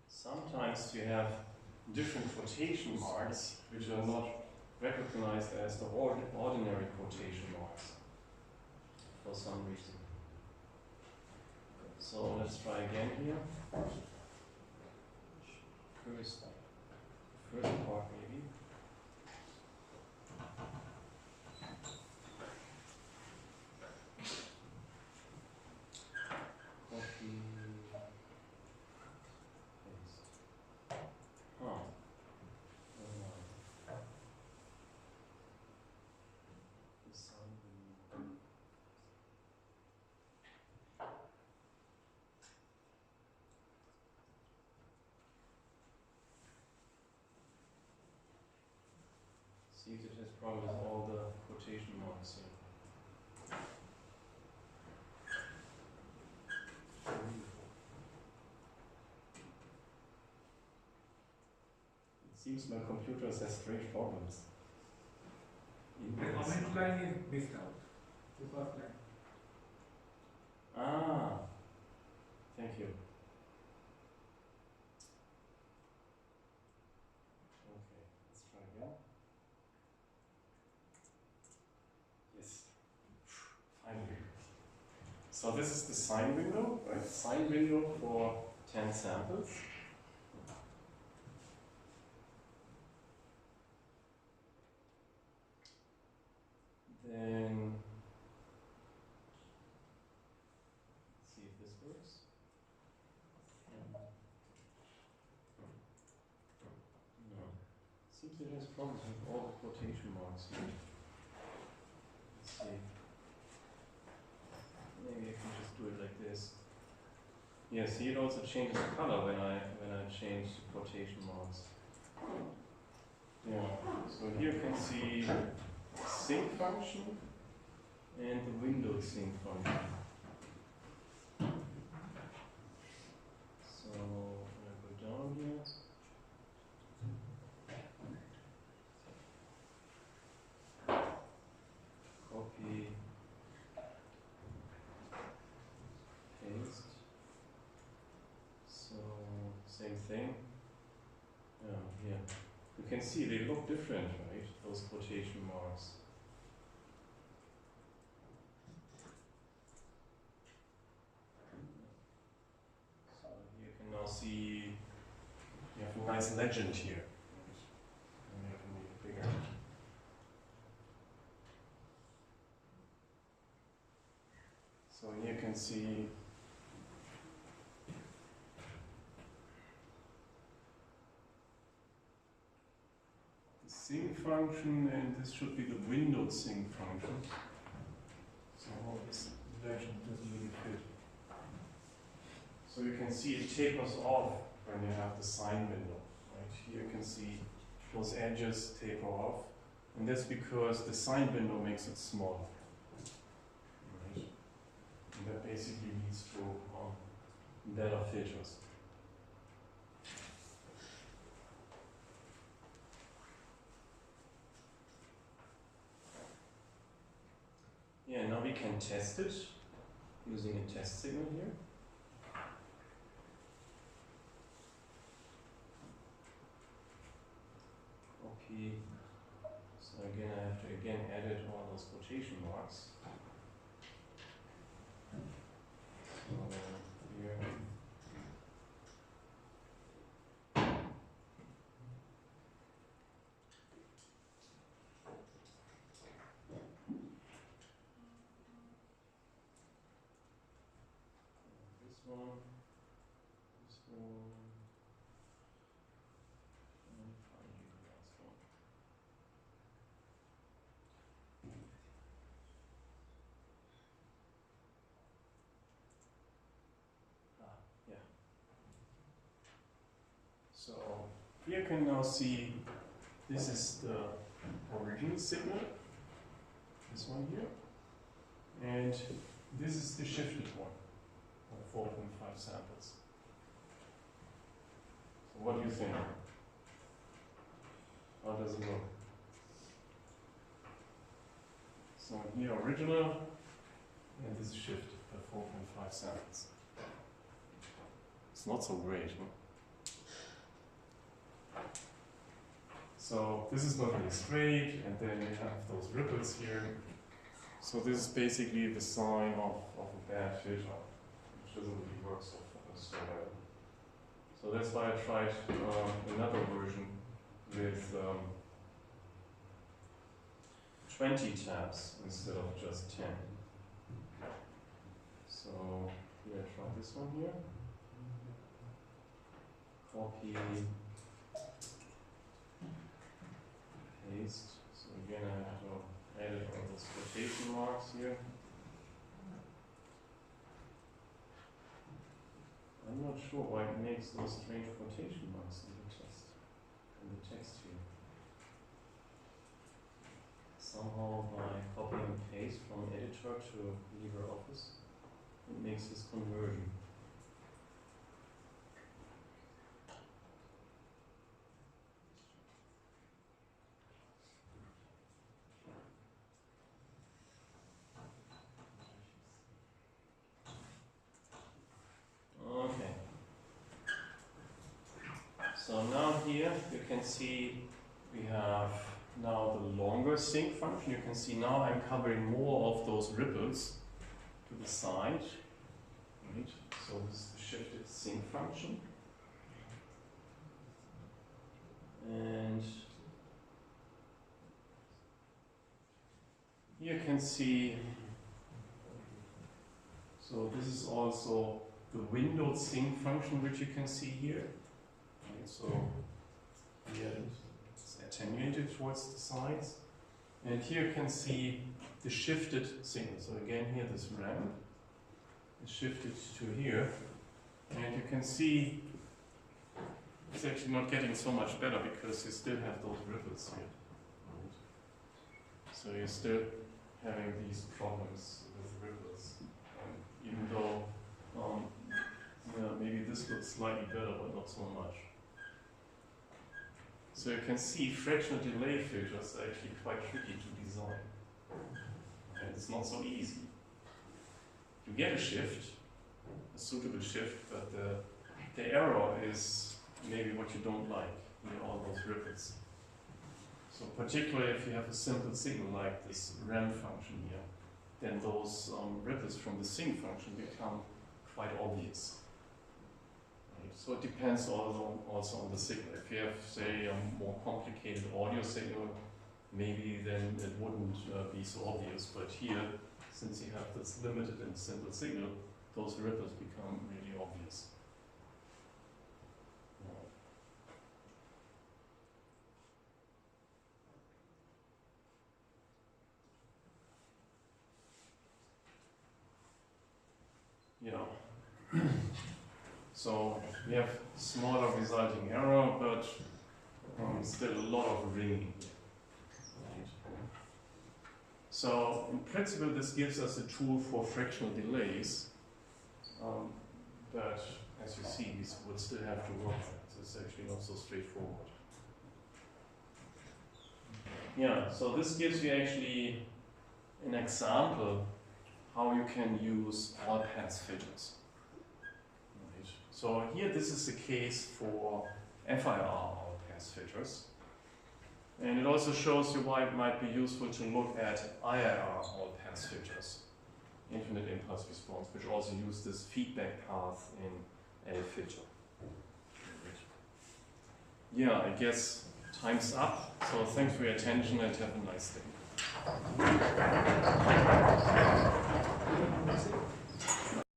Sometimes you have different quotation marks which are not recognized as the ordinary quotation marks for some reason. So let's try again here. First part maybe. Huh. Design window. Seems it has problems with all the quotation marks here. It seems my computer has strange problems. The comment line is missed out. The first line. Ah, thank you. Okay, let's try again. Yes, finally. So this is the sign window, right? Sign window for 10 samples. Then, let's see if this works. No. Seems it has problems with all the quotation marks here. Let's see. Maybe I can just do it like this. Yeah, see, it also changes the color when I change the quotation marks. Yeah. So here you can see sync function and the window sync function. So I'm gonna go down here. Copy, paste. So same thing. Yeah. You can see they look different, right? Those quotation marks. So you can now see you have a nice legend here. And I can make it bigger. So here you can see the sync function, and this should be the window sync function. So all this legend doesn't really fit. So you can see it tapers off when you have the sign window. Right here you can see those edges taper off, and that's because the sign window makes it smaller. Right? And that basically leads to better filters. Yeah, now we can test it using a test signal here. Okay, so again I have to edit all those quotation marks. So here. This one. And finally the last one. Yeah. So here you can now see this is the original signal, this one here, and this is the shifted one, 4.5 samples. So what do you think? How does it look? So here original, and this is shifted by 4.5 samples. It's not so great, huh? So this is not really straight, and then you have those ripples here. So this is basically the sign of a bad filter, which doesn't really work so well. So that's why I tried another version with 20 tabs instead of just 10. So here I try this one here. Copy, paste. So again, I have to edit all those quotation marks here. I'm not sure why it makes those strange quotation marks in the text here. Somehow by copy and paste from editor to LibreOffice, it makes this conversion. Okay. So now here you can see we have now the longer sync function. You can see now I'm covering more of those ripples to the side. Right? So this is the shifted sync function. And you can see, so this is also the windowed sync function which you can see here. Right? So here it's attenuated towards the sides. And here you can see the shifted signal. So again here this ramp is shifted to here. And you can see it's actually not getting so much better because you still have those ripples here. Right? So you're still having these problems with ripples. Even though maybe this looks slightly better, but not so much. So you can see fractional delay filters are actually quite tricky to design. And it's not so easy. You get a shift, a suitable shift, but the error is maybe what you don't like, all those ripples. So particularly if you have a simple signal like this ramp function here, then those ripples from the sync function become quite obvious. Right? So it depends also on the signal. If you have, say, a more complicated audio signal, maybe then it wouldn't be so obvious. But here, since you have this limited and simple signal, those ripples become really obvious. Yeah. So we have smaller resulting error, but still a lot of ringing. Right. So in principle, this gives us a tool for fractional delays, but as you see, we would still have to work that. It's actually not so straightforward. Yeah. So this gives you actually an example how you can use all-pass filters. Right. So here this is the case for FIR all-pass filters. And it also shows you why it might be useful to look at IIR all-pass filters, infinite impulse response, which also use this feedback path in L-filter. Yeah, I guess time's up. So thanks for your attention and have a nice day.